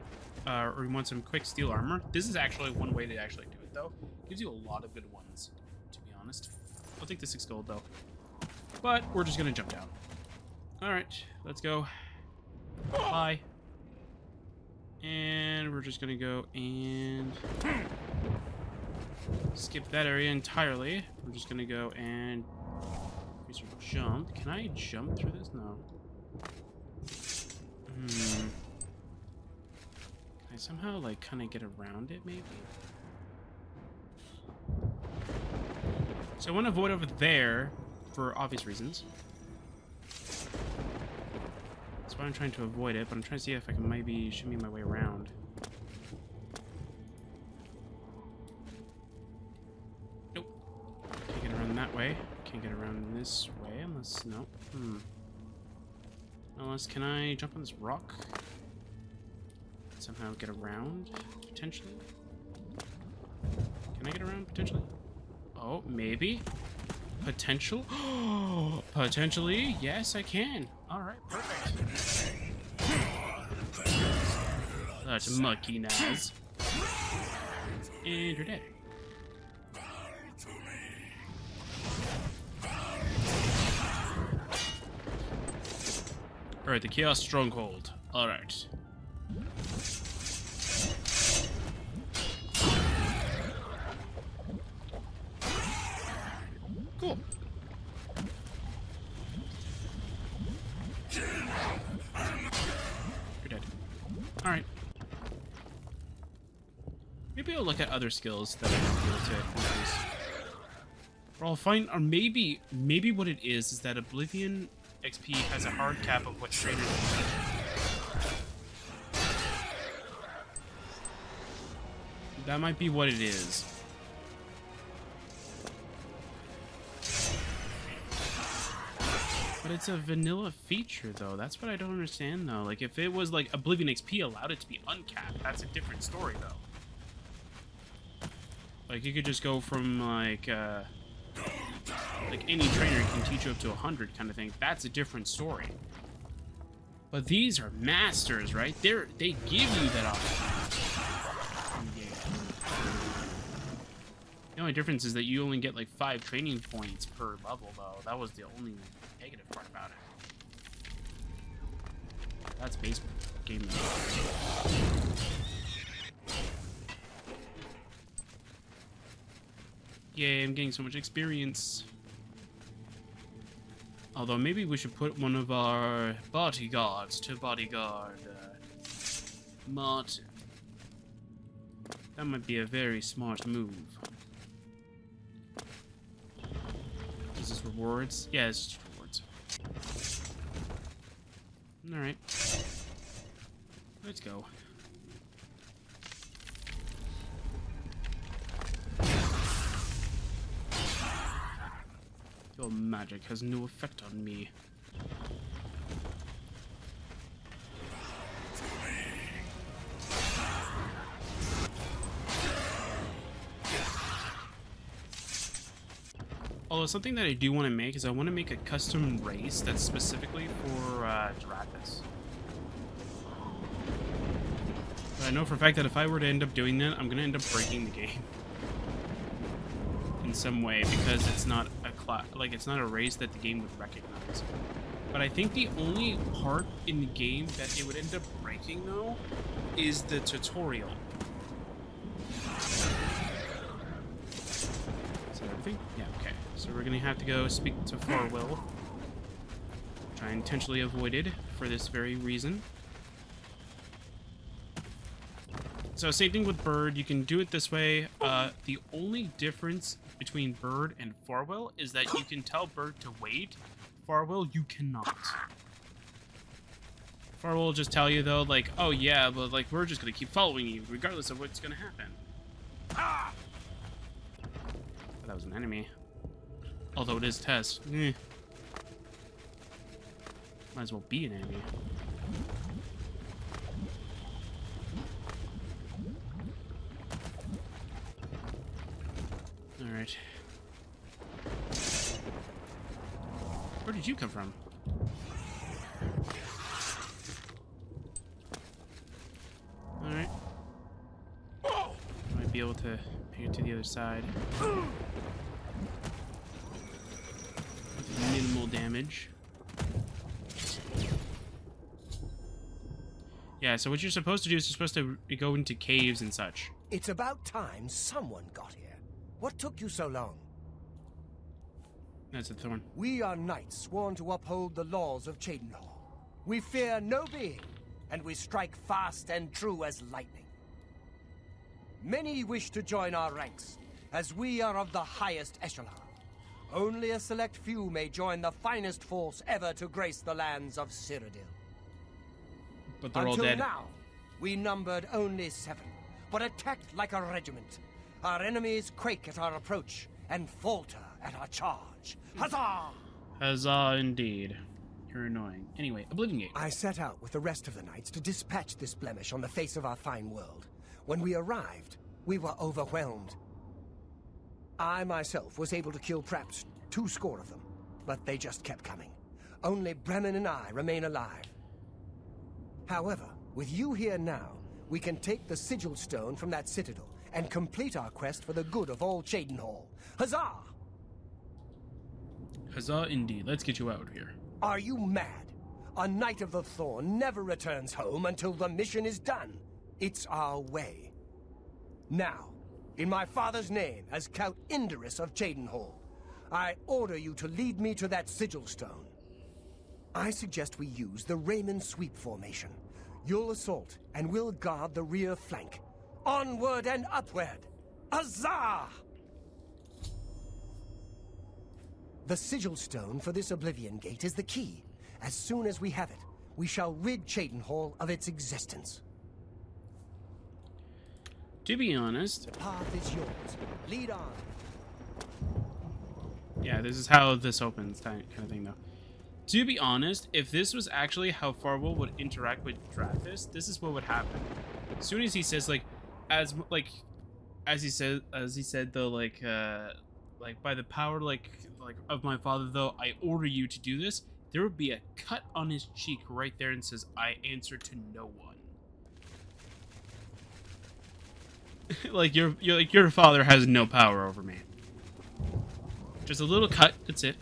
or you want some quick steel armor, this is actually one way to actually do it, though. It gives you a lot of good ones, to be honest. I'll take the 6 gold, though. But we're just gonna jump down. Alright, let's go. Bye. And we're just gonna go and skip that area entirely. We're just gonna go and jump. Can I jump through this? No. Can I somehow like kind of get around it maybe? So I want to avoid over there for obvious reasons. That's why I'm trying to avoid it, but I'm trying to see if I can maybe shimmy my way around. Nope. Can't get around that way. Can't get around this way unless... no. Unless, can I jump on this rock? Somehow get around, potentially? Can I get around, potentially? Oh, maybe? Potential? Potentially? Yes, I can. Alright, perfect. That's mucky Naz. And you're dead. Alright, the Chaos Stronghold. Alright. Cool. You're dead. Alright. Maybe I'll look at other skills that I might be able to increase. Or I'll find, or maybe what it is that Oblivion XP has a hard cap of what trainers can teach. That might be what it is. But it's a vanilla feature, though. That's what I don't understand, though. Like, if it was, like, Oblivion XP allowed it to be uncapped, that's a different story, though. Like, you could just go from, like any trainer can teach you up to 100 kind of thing. That's a different story. But these are masters, right? They give you that option. The only difference is that you only get like 5 training points per level, though. That was the only negative part about it. That's base game mode. Yay, I'm getting so much experience. Although maybe we should put one of our bodyguards to bodyguard Martin. That might be a very smart move. Is this rewards? Yeah, it's just rewards. Alright. Let's go. Your magic has no effect on me. Although something that I do want to make is I want to make a custom race that's specifically for Giraffes. But I know for a fact that if I were to end up doing that, I'm going to end up breaking the game. In some way, because it's not a it's not a race that the game would recognize. But I think the only part in the game that it would end up breaking, though, is the tutorial. Is that everything? Yeah, okay. So we're gonna have to go speak to Farwell, which I intentionally avoided for this very reason. So same thing with Bird, you can do it this way. The only difference between Bird and Farwell is that you can tell Bird to wait. Farwell, you cannot. Farwell will just tell you, though, like, oh yeah, but like we're just gonna keep following you regardless of what's gonna happen. Ah! That was an enemy. Although it is Tess. Might as well be an enemy. Alright. Where did you come from? Alright. Might be able to make it to the other side. With minimal damage. Yeah, so what you're supposed to do is you're supposed to go into caves and such. It's about time someone got here. What took you so long? That's a thorn. We are knights sworn to uphold the laws of Cheydinhal. We fear no being, and we strike fast and true as lightning. Many wish to join our ranks, as we are of the highest echelon. Only a select few may join the finest force ever to grace the lands of Cyrodiil. But they're all dead. Until now, we numbered only 7, but attacked like a regiment. Our enemies quake at our approach and falter at our charge. Huzzah! Huzzah, indeed. You're annoying. Anyway, Oblivion Gate. I set out with the rest of the knights to dispatch this blemish on the face of our fine world. When we arrived, we were overwhelmed. I myself was able to kill perhaps 2 score of them, but they just kept coming. Only Bremen and I remain alive. However, with you here now, we can take the sigil stone from that citadel and complete our quest for the good of all Cheydinhal. Huzzah! Huzzah indeed. Let's get you out of here. Are you mad? A Knight of the Thorn never returns home until the mission is done. It's our way. Now, in my father's name, as Count Indorus of Cheydinhal, I order you to lead me to that sigil stone. I suggest we use the Raymond sweep formation. You'll assault, and we'll guard the rear flank. Onward and upward! Huzzah! The sigil stone for this Oblivion Gate is the key. As soon as we have it, we shall rid Cheydinhal of its existence. To be honest... The path is yours. Lead on. Yeah, this is how this opens, kind of thing, though. To be honest, if this was actually how Farwell would interact with Drathis, this is what would happen. As soon as he says, like, as he said though, like by the power, like of my father, though, I order you to do this, there would be a cut on his cheek right there and says, I answer to no one. like your father has no power over me. Just a little cut, that's it.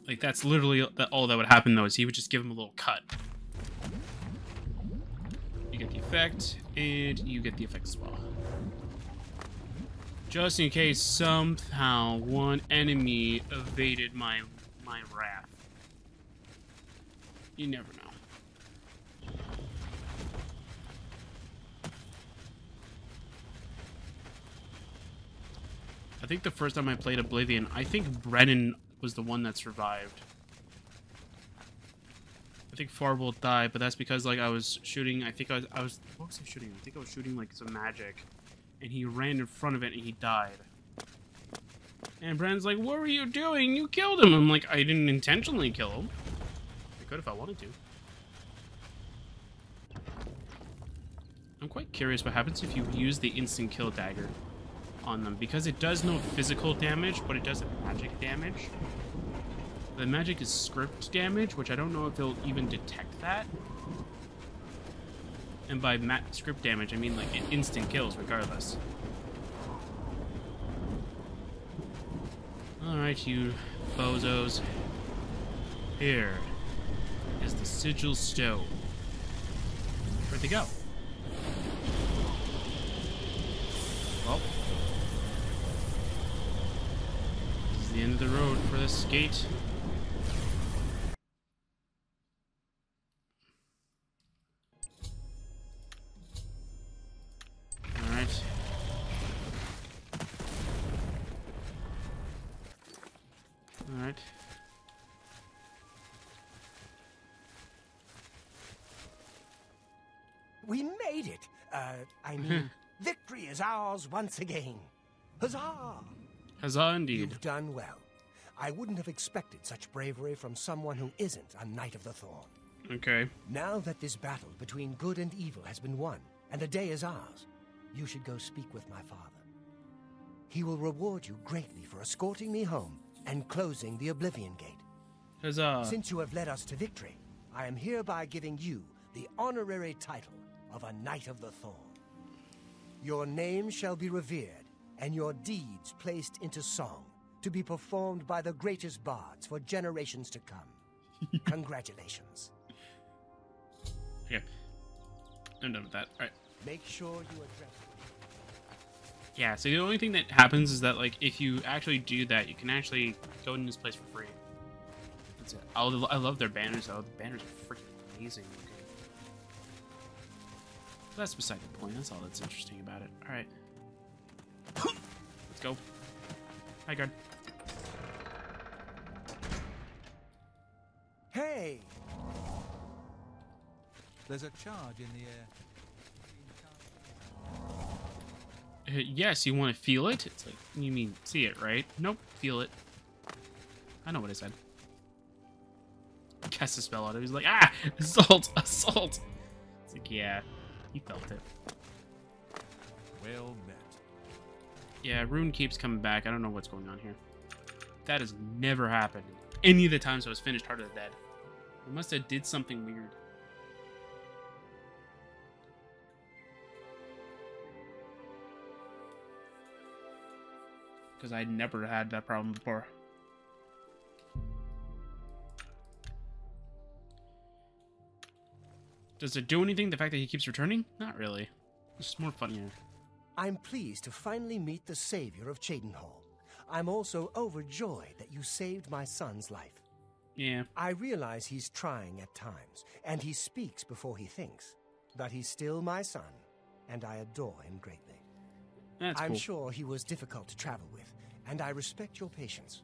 Like, that's literally all that would happen, though, is he would just give him a little cut. You get the effect, and you get the effect as well. Just in case somehow one enemy evaded my wrath. You never know. I think the first time I played Oblivion, I think Brennan was the one that survived. I think Farwell died, but that's because, like, I was shooting, I think I was what was I shooting? I think I was shooting, like, some magic, and he ran in front of it, and he died. And Brennan's like, what were you doing? You killed him! I'm like, I didn't intentionally kill him. I could if I wanted to. I'm quite curious what happens if you use the instant kill dagger on them, because it does no physical damage, but it does magic damage. The magic is script damage, which I don't know if it'll even detect that. And by script damage, I mean like it instant kills regardless. Alright, you bozos. Here is the sigil stone. Where'd they go? Well, this is the end of the road for this gate. Alright. Alright. We made it! I mean, victory is ours once again. Huzzah! Huzzah indeed. You've done well. I wouldn't have expected such bravery from someone who isn't a Knight of the Thorn. Okay. Now that this battle between good and evil has been won, and the day is ours, you should go speak with my father. He will reward you greatly for escorting me home and closing the Oblivion Gate. Huzzah. Since you have led us to victory, I am hereby giving you the honorary title of a Knight of the Thorn. Your name shall be revered, and your deeds placed into song, to be performed by the greatest bards for generations to come. Congratulations. Okay. I'm done with that. Alright. Make sure you address it. Yeah, so the only thing that happens is that, like, if you actually do that, you can actually go in this place for free. That's it. I love their banners, though. The banners are freaking amazing looking. But that's beside the point. That's all that's interesting about it. Alright. Let's go. Hi, guard. Hey! There's a charge in the air. Yes, you want to feel it? It's like, you mean see it, right? Nope, feel it. I know what I said. Cast a spell on it. He's like, ah! Assault! Assault! It's like, yeah, he felt it. Well met. Yeah, Rune keeps coming back. I don't know what's going on here. That has never happened any of the times I was finished Heart of the Dead. We must have did something weird. Because I never had that problem before. Does it do anything, the fact that he keeps returning? Not really. It's just more funnier. I'm pleased to finally meet the savior of Cheydinhal. I'm also overjoyed that you saved my son's life. Yeah. I realize he's trying at times, and he speaks before he thinks. But he's still my son, and I adore him greatly. That's I'm cool. sure he was difficult to travel with, and I respect your patience.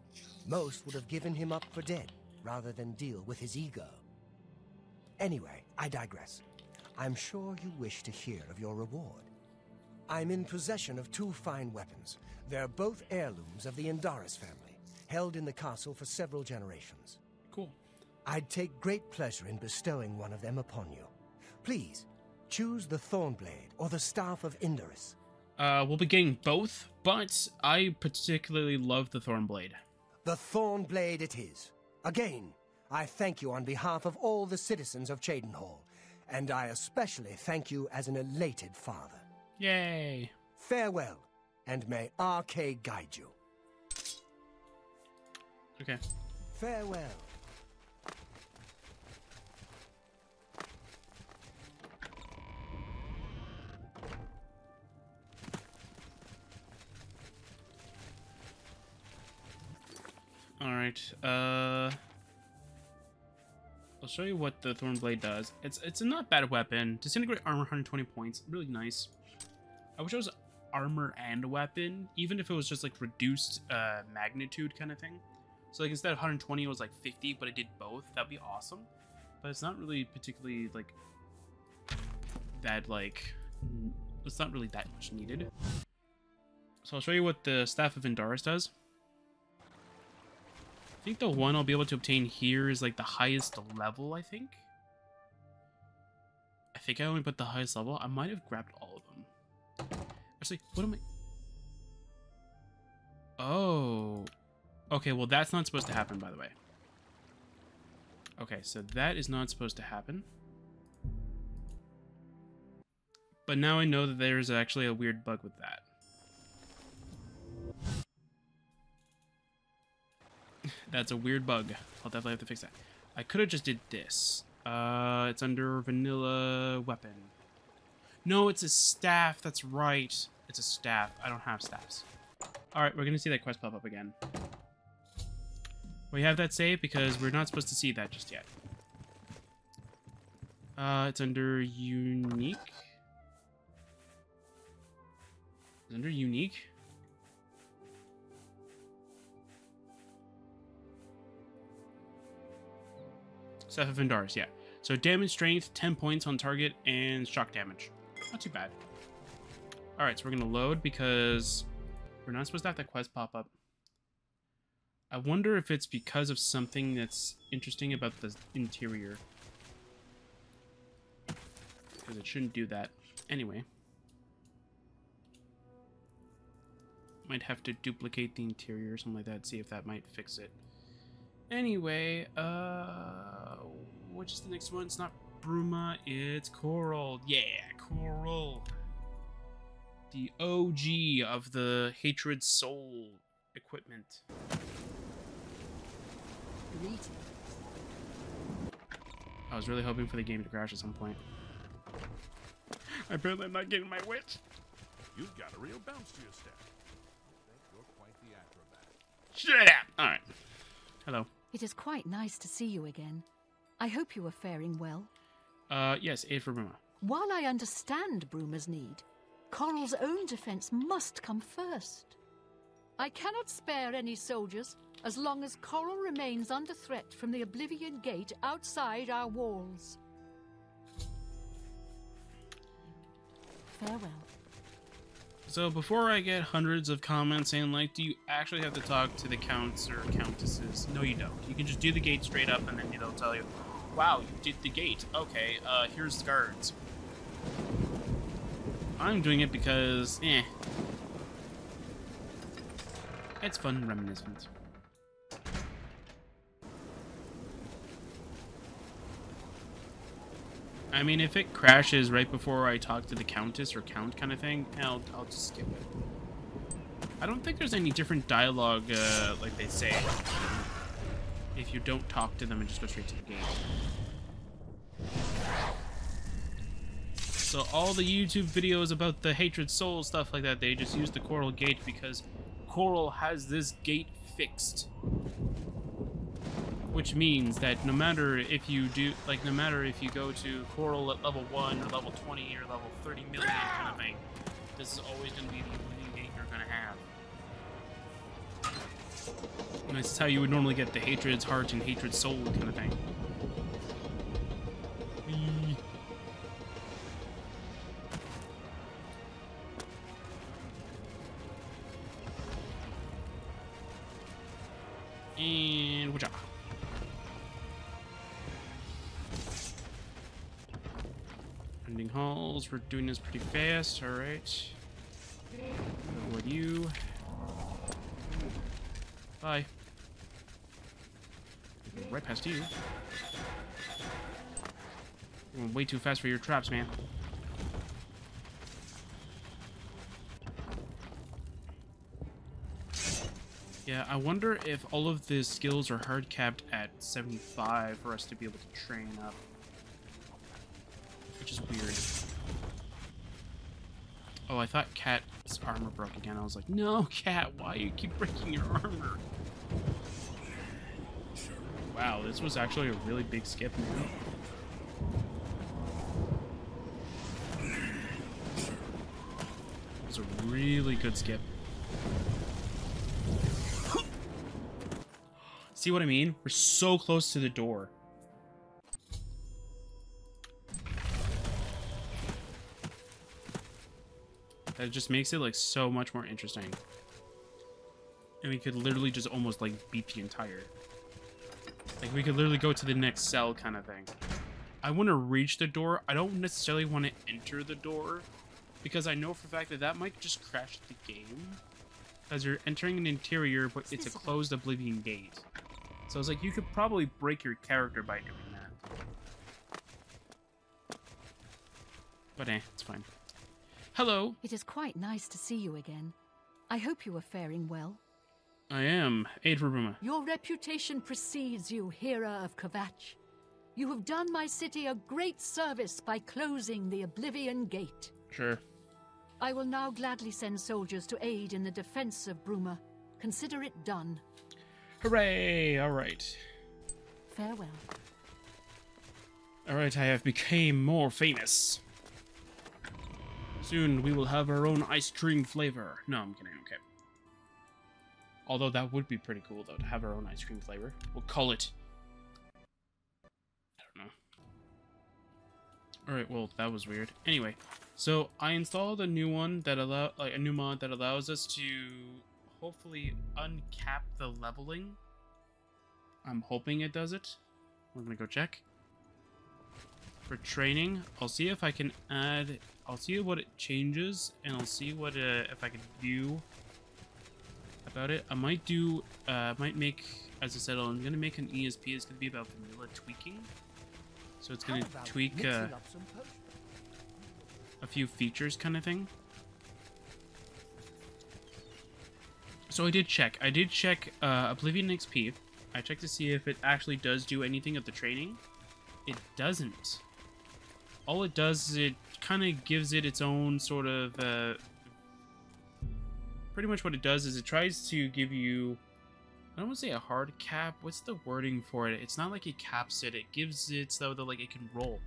Most would have given him up for dead, rather than deal with his ego. Anyway, I digress. I'm sure you wish to hear of your reward. I'm in possession of 2 fine weapons. They're both heirlooms of the Indaris family, held in the castle for several generations. Cool. I'd take great pleasure in bestowing one of them upon you. Please, choose the Thornblade or the Staff of Indaris. We'll be getting both, but I particularly love the Thornblade. The Thornblade it is. Again, I thank you on behalf of all the citizens of Cheydinhal, and I especially thank you as an elated father. Yay! Farewell, and may RK guide you. Okay. Farewell. Alright, I'll show you what the Thornblade does. It's a not bad weapon. Disintegrate armor, 120 points. Really nice. I wish it was armor and weapon, even if it was just like reduced magnitude kind of thing. So like instead of 120, it was like 50, but it did both. That'd be awesome. But it's not really particularly like that, like it's not really that much needed. So I'll show you what the Staff of Indaris does. I think the one I'll be able to obtain here is like the highest level, I think. I only put the highest level. I might have grabbed all of them. Actually, what am I... Oh. Okay, well that's not supposed to happen, by the way. Okay, so that is not supposed to happen. But now I know that there's actually a weird bug with that. That's a weird bug. I'll definitely have to fix that. I could have just did this. It's under vanilla weapon. No, it's a staff. That's right. It's a staff. I don't have staffs. Alright, we're going to see that quest pop up again. We have that saved because we're not supposed to see that just yet. It's under unique. It's under unique. Staff of Indaris, yeah. So damage strength, 10 points on target, and shock damage. Not too bad. Alright, so we're going to load because we're not supposed to have that quest pop up. I wonder if it's because of something that's interesting about the interior. Because it shouldn't do that. Anyway. Might have to duplicate the interior or something like that, see if that might fix it. Anyway, which is the next one? It's not Bruma, it's Coral. Yeah, Coral. The OG of the Hatred Soul equipment. I was really hoping for the game to crash at some point. Apparently I'm not getting my wit. You've got a real bounce to your step. I think you're quite the acrobat. Shut up! Alright. Hello. It is quite nice to see you again. I hope you are faring well. Yes, aid for Bruma. While I understand Bruma's need, Coral's own defense must come first. I cannot spare any soldiers as long as Coral remains under threat from the Oblivion Gate outside our walls. Farewell. So before I get hundreds of comments saying like, do you actually have to talk to the counts or countesses? No, you don't. You can just do the gate straight up and then they'll tell you, wow, you did the gate. Okay, here's the guards. I'm doing it because, It's fun and reminiscent. I mean, if it crashes right before I talk to the Countess or Count kind of thing, I'll just skip it. I don't think there's any different dialogue, like they say, if you don't talk to them and just go straight to the gate. So all the YouTube videos about the Hatred Soul, stuff like that, they just use the Coral Gate because Coral has this gate fixed. Which means that no matter if you do, like, no matter if you go to Coral at level 1 or level 20 or level 30 million kind of thing, this is always going to be the winning gate you're going to have. And this is how you would normally get the Hatred's Heart and Hatred's Soul kind of thing. And watch out. Ending halls, we're doing this pretty fast, alright. What you? Bye. Right past you. You're going way too fast for your traps, man. Yeah, I wonder if all of the skills are hard capped at 75 for us to be able to train up. Which is weird. Oh, I thought Cat's armor broke again. I was like, no, Cat, why you keep breaking your armor? Wow, this was actually a really big skip, man. It was a really good skip. See what I mean? We're so close to the door. That just makes it like so much more interesting. And we could literally just almost like beat the entire. Like we could literally go to the next cell kind of thing. I want to reach the door. I don't necessarily want to enter the door because I know for a fact that that might just crash the game. As you're entering an interior, but it's a closed Oblivion gate. So it's like you could probably break your character by doing that. But it's fine. Hello. It is quite nice to see you again. I hope you are faring well. I am. Aid for Bruma. Your reputation precedes you, Hera of Kvatch. You have done my city a great service by closing the Oblivion Gate. Sure. I will now gladly send soldiers to aid in the defense of Bruma. Consider it done. Hooray! Alright. Farewell. Alright, I have become more famous. Soon we will have our own ice cream flavor. No, I'm kidding, okay. Although that would be pretty cool, though, to have our own ice cream flavor. We'll call it... I don't know. Alright, well, that was weird. Anyway, so I installed a new one that a new mod that allows us to hopefully uncap the leveling. I'm hoping it does it. We're gonna go check. For training, I'll see if I can add... I'll see what it changes, and I'll see what if I can view about it. I might do, might make, as I said, I'm gonna make an ESP. It's gonna be about vanilla tweaking, so it's gonna tweak a few features, kind of thing. So I did check. Oblivion XP. I checked to see if it actually does do anything of the training. It doesn't. All it does is it kind of gives it its own sort of... pretty much what it does is it tries to give you... I don't want to say a hard cap. What's the wording for it? It's not like it caps it. It gives it so that like it can roll.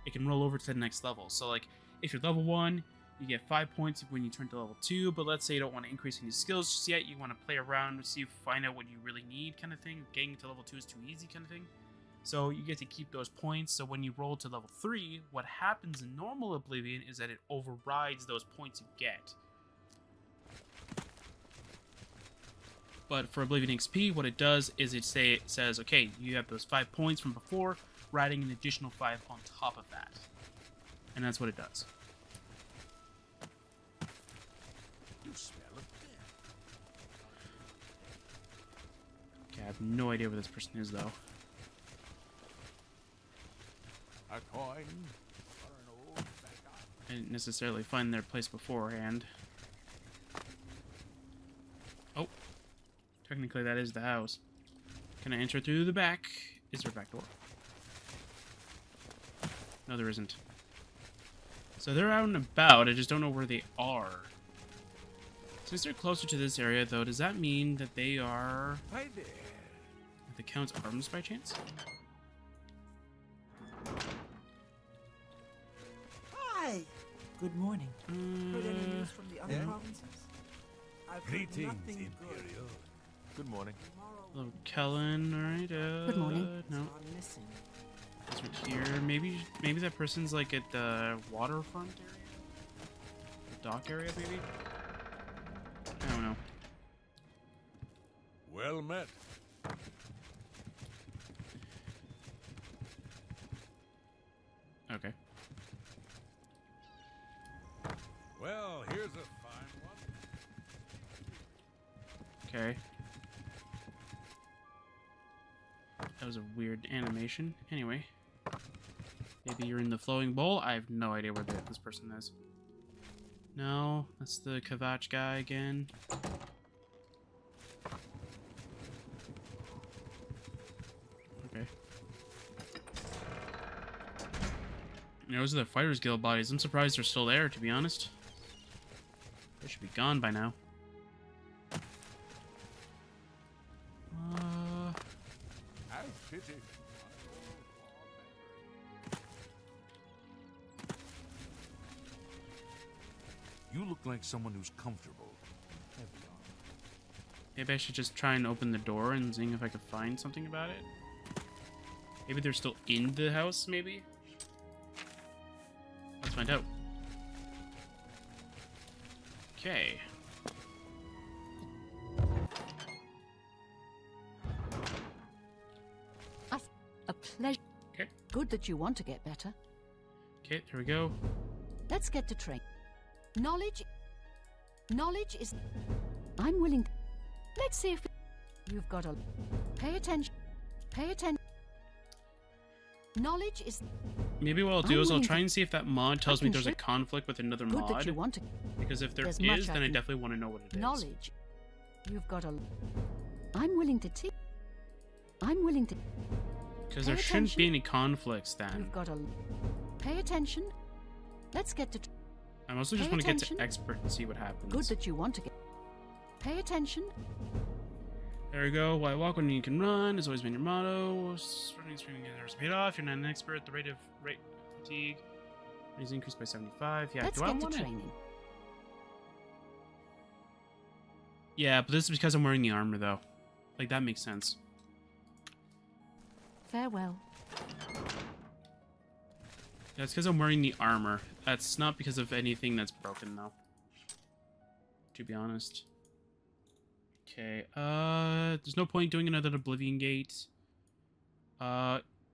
It can roll over to the next level. So like if you're level 1, you get 5 points when you turn to level 2. But let's say you don't want to increase any skills just yet. You want to play around and see, find out what you really need kind of thing. Getting to level 2 is too easy kind of thing. So you get to keep those points. So when you roll to level 3, what happens in normal Oblivion is that it overrides those points you get. But for Oblivion XP, what it does is it says, okay, you have those 5 points from before, we're adding an additional 5 on top of that. And that's what it does. You smell of I have no idea where this person is, though. A coin. I didn't necessarily find their place beforehand. Oh. Technically, that is the house. Can I enter through the back? Is there a back door? No, there isn't. So they're out and about. I just don't know where they are. Since they're closer to this area, though, does that mean that they are... Hi there. The Count's arms, by chance? Hi! Good morning. Heard any news from the other provinces? I've heard Greetings, nothing good. Imperial. Good morning. Hello, Kellen. Alright, Good morning. No. I'm missing. It's right here. Maybe that person's like at the waterfront area? The dock area, maybe? I don't know. Well met. Okay. Well, here's a fine one. Okay. That was a weird animation. Anyway. Maybe you're in the flowing bowl? I have no idea where this person is. No, that's the Kavach guy again. Okay. Those are the Fighters Guild bodies. I'm surprised they're still there, to be honest. They should be gone by now. You look like someone who's comfortable. Maybe I should just try and open the door and see if I could find something about it. Maybe they're still in the house, maybe? Let's find out. Okay. A pleasure. Okay. Good that you want to get better. Okay, there we go. Let's get to train. Knowledge is... I'm willing to... Let's see if... You've got a... Pay attention. Pay attention. Knowledge is... Maybe what I'll do is I'll try and see if that mod tells me there's a conflict with another Good mod. that you want to... Because if there There's is, much then I can- definitely want to know what it is. Knowledge. You've got a... I'm willing to teach... I'm willing to... Because Pay there shouldn't be attention. any conflicts then. You've got a... Pay attention. Let's get to... I mostly just Pay want to get attention. to expert and see what happens. Good that you want to get... Pay attention. There we go. Why walk when you can run has always been your motto. Running, screaming, has paid off. You're not an expert. The rate of fatigue is increased by 75. Yeah, Let's do I get to want training. Yeah, but this is because I'm wearing the armor, though. Like, that makes sense. Farewell. That's because I'm wearing the armor. That's not because of anything that's broken, though. To be honest. Okay, there's no point doing another Oblivion Gate.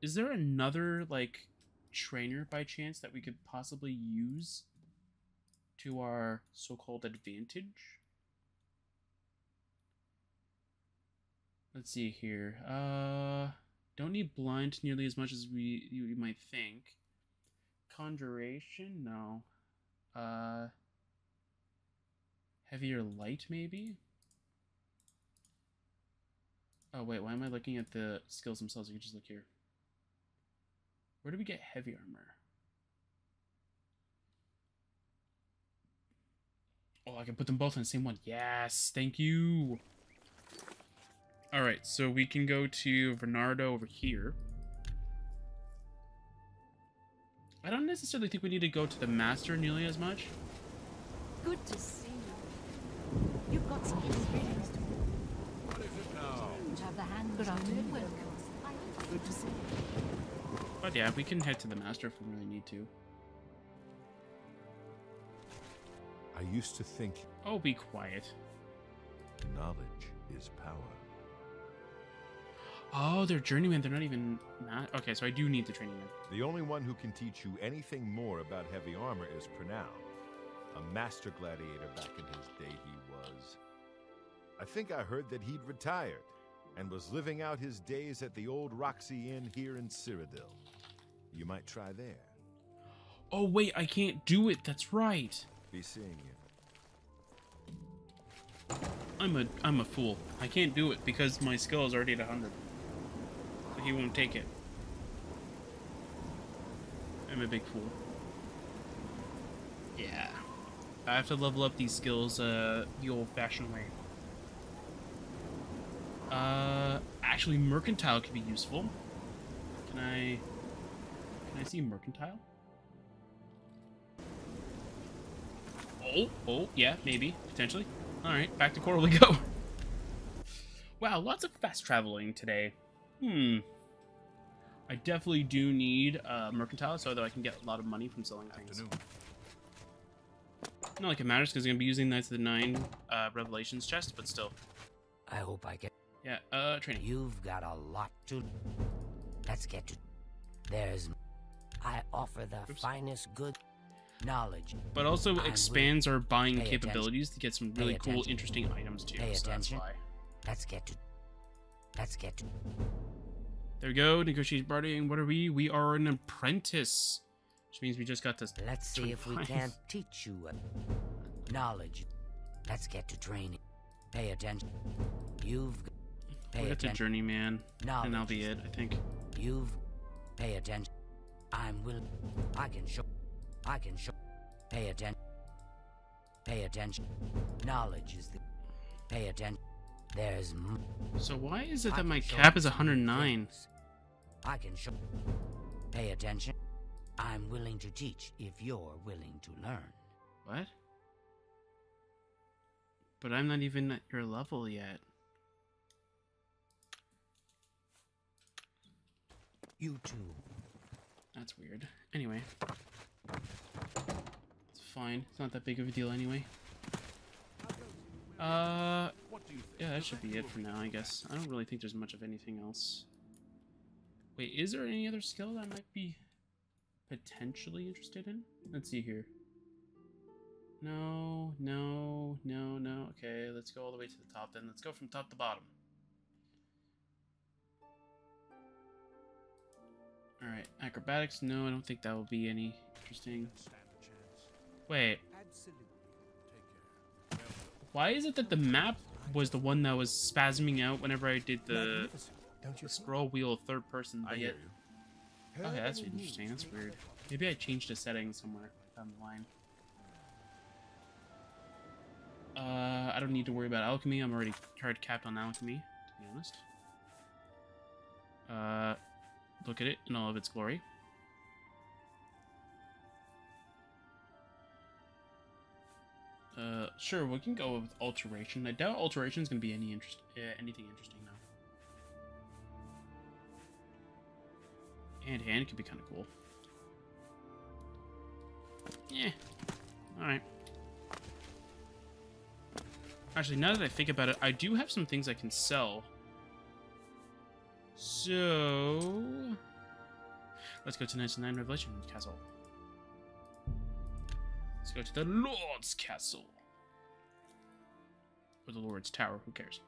Is there another, like, trainer by chance that we could possibly use to our so-called advantage? Let's see here. Don't need blind nearly as much as you might think. Conjuration? No. Heavier light, maybe? Oh, wait, why am I looking at the skills themselves? You can just look here. Where do we get heavy armor? Oh, I can put them both in the same one. Yes, thank you. Alright, so we can go to Bernardo over here. I don't necessarily think we need to go to the Master nearly as much. Good to see you. You've got some experience to... What is it now? To have the hand good afternoon. Good to see you. But yeah, we can head to the Master if we really need to. I used to think Oh, be quiet. knowledge is power. Oh, they're journeymen. They're not even... Okay, so I do need the training then. The only one who can teach you anything more about heavy armor is Pernell. A master gladiator back in his day he was. I think I heard that he'd retired. and was living out his days at the old Roxy Inn here in Cyrodiil. You might try there. Oh wait, I can't do it. That's right. Be seeing you. I'm a fool. I can't do it because my skill is already at 100. So he won't take it. I'm a big fool. Yeah. I have to level up these skills the old-fashioned way. Actually, mercantile could be useful. Can I see mercantile? Oh, yeah, maybe, potentially. Alright, back to Coral we go. Wow, lots of fast traveling today. I definitely do need mercantile so that I can get a lot of money from selling things. Not like it matters because I'm going to be using Knights of the Nine Revelations chest, but still. I hope I get... Yeah, training. You've got a lot to... Let's get to... There's... I offer the finest good knowledge. But also expands our buying capabilities to get some really cool, interesting items too. So that's why. Let's get to... There we go. Negotiate bartering. What are we? We are an apprentice. Which means we just got this. Let's see if we can't teach you knowledge. Let's get to training. Pay attention. You've... We'll get to journeyman. And that'll be it, I think. You've... Pay attention. I'm willing. I can show. Pay attention. Pay attention. Knowledge is the... Pay attention. There's... So why is it that my cap is 109? I can show... Pay attention. I'm willing to teach if you're willing to learn. What? But I'm not even at your level yet. You too. That's weird. Anyway. It's fine. It's not that big of a deal anyway. Yeah, that should be it for now, I guess. I don't really think there's much of anything else. Wait, is there any other skill that I might be potentially interested in? Let's see here. No. Okay, let's go all the way to the top then. Let's go from top to bottom. Alright, acrobatics. No, I don't think that will be any interesting. Wait. Why is it that the map was the one that was spasming out whenever I did the scroll wheel third person? But yet... Okay, that's interesting. That's weird. Maybe I changed a setting somewhere down the line. I don't need to worry about alchemy. I'm already hard capped on alchemy, to be honest. Look at it in all of its glory. Sure, we can go with alteration. I doubt alteration is going to be anything interesting though. Hand could be kind of cool. Yeah. Alright. Actually, now that I think about it, I do have some things I can sell. So... let's go to Knights of the Nine Revelation Castle. Let's go to the Lord's Castle. Or the Lord's Tower, who cares?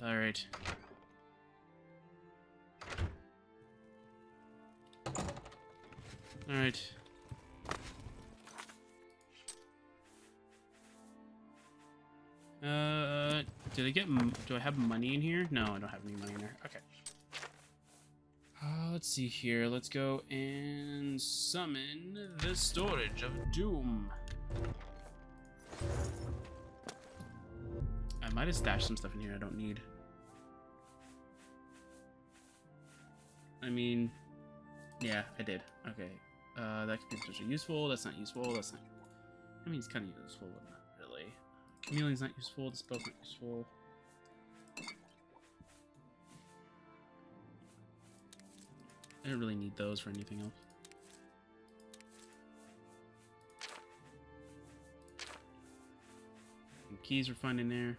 Alright. Alright. Do I have money in here? No, I don't have any money in there. Okay. Let's see here. Let's go and summon the Storage of Doom. I might have stashed some stuff in here I don't need. I mean, yeah, I did. Okay. That could be potentially useful. That's not useful. That's not... I mean, it's kind of useful, but not really. Chameleon's not useful. The spell's not useful. I don't really need those for anything else. And keys are fine in there.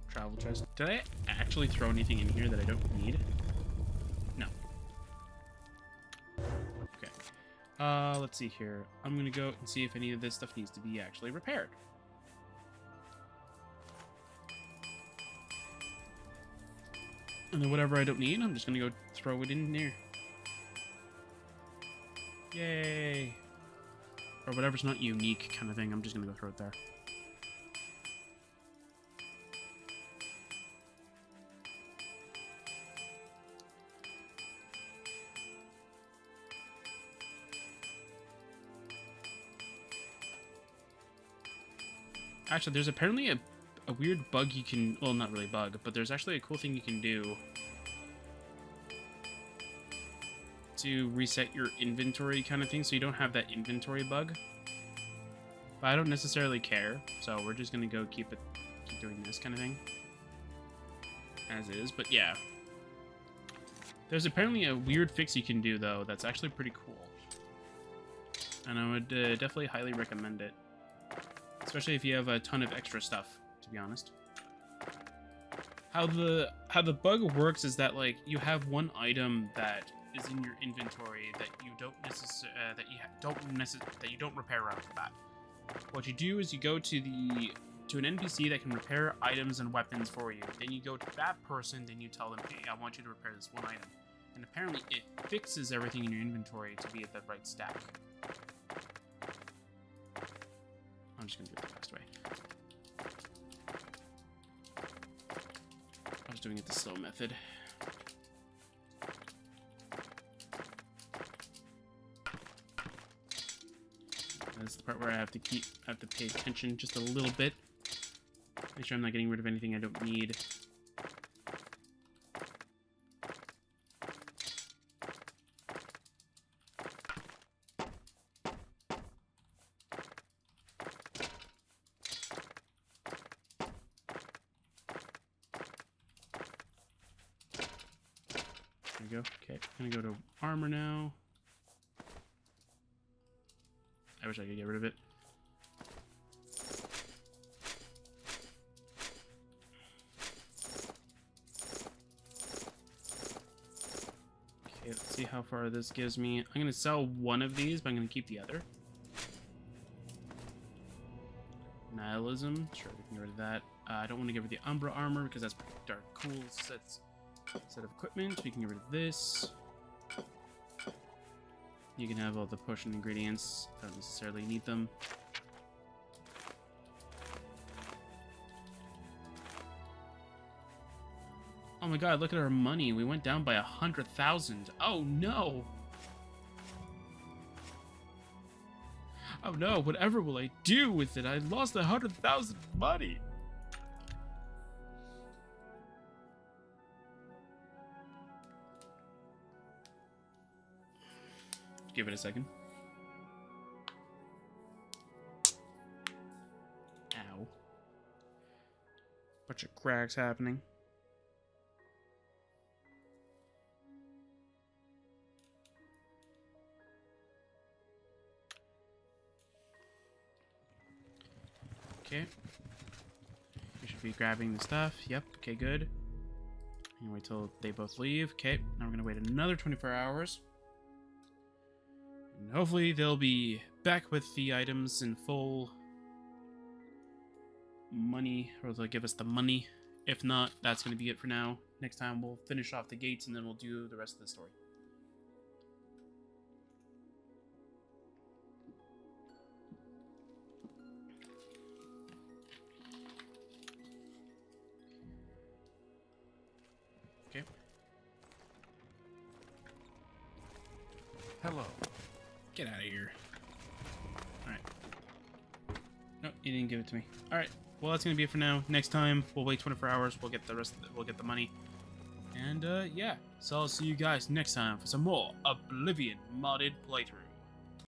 Travel chest. Did I actually throw anything in here that I don't need? No. Okay. Let's see here. I'm gonna go and see if any of this stuff needs to be actually repaired. And then whatever I don't need, I'm just gonna go throw it in there. Yay! Or whatever's not unique kind of thing, I'm just gonna go throw it there. Actually, there's apparently a weird bug you can... Well, not really bug, but there's actually a cool thing you can do to reset your inventory kind of thing, so you don't have that inventory bug. But I don't necessarily care, so we're just gonna go keep doing this kind of thing as is. But yeah, there's apparently a weird fix you can do though that's actually pretty cool, and I would definitely highly recommend it, especially if you have a ton of extra stuff, to be honest. How the bug works is that, like, you have one item that is in your inventory that you don't repair right off the bat. What you do is you go to an NPC that can repair items and weapons for you. Then you go to that person, then you tell them, hey, I want you to repair this one item. And apparently it fixes everything in your inventory to be at the right stack. I'm just gonna do it the fast way. I was doing it the slow method. That's the part where I have to pay attention just a little bit. Make sure I'm not getting rid of anything I don't need. There we go. Okay, I'm gonna go to armor now. I wish I could get rid of it. Okay, let's see how far this gives me. I'm going to sell one of these, but I'm going to keep the other. Nihilism. Sure, we can get rid of that. I don't want to get rid of the Umbra armor because that's pretty dark cool set of equipment. We can get rid of this. You can have all the potion ingredients. Don't necessarily need them. Oh my god, look at our money. We went down by 100,000. Oh no! Oh no, whatever will I do with it? I lost 100,000 money! Give it a second. Ow. Bunch of cracks happening. Okay. We should be grabbing the stuff. Yep, okay, good. And wait till they both leave. Okay, now we're gonna wait another 24 hours. And hopefully they'll be back with the items in full money, or they'll give us the money. If not, that's going to be it for now. Next time we'll finish off the gates and then we'll do the rest of the story. Okay. Hello. Get out of here. Alright. Nope, you didn't give it to me. Alright. Well, that's gonna be it for now. Next time, we'll wait 24 hours. We'll get the rest of we'll get the money. And, yeah. So I'll see you guys next time for some more Oblivion modded playthrough.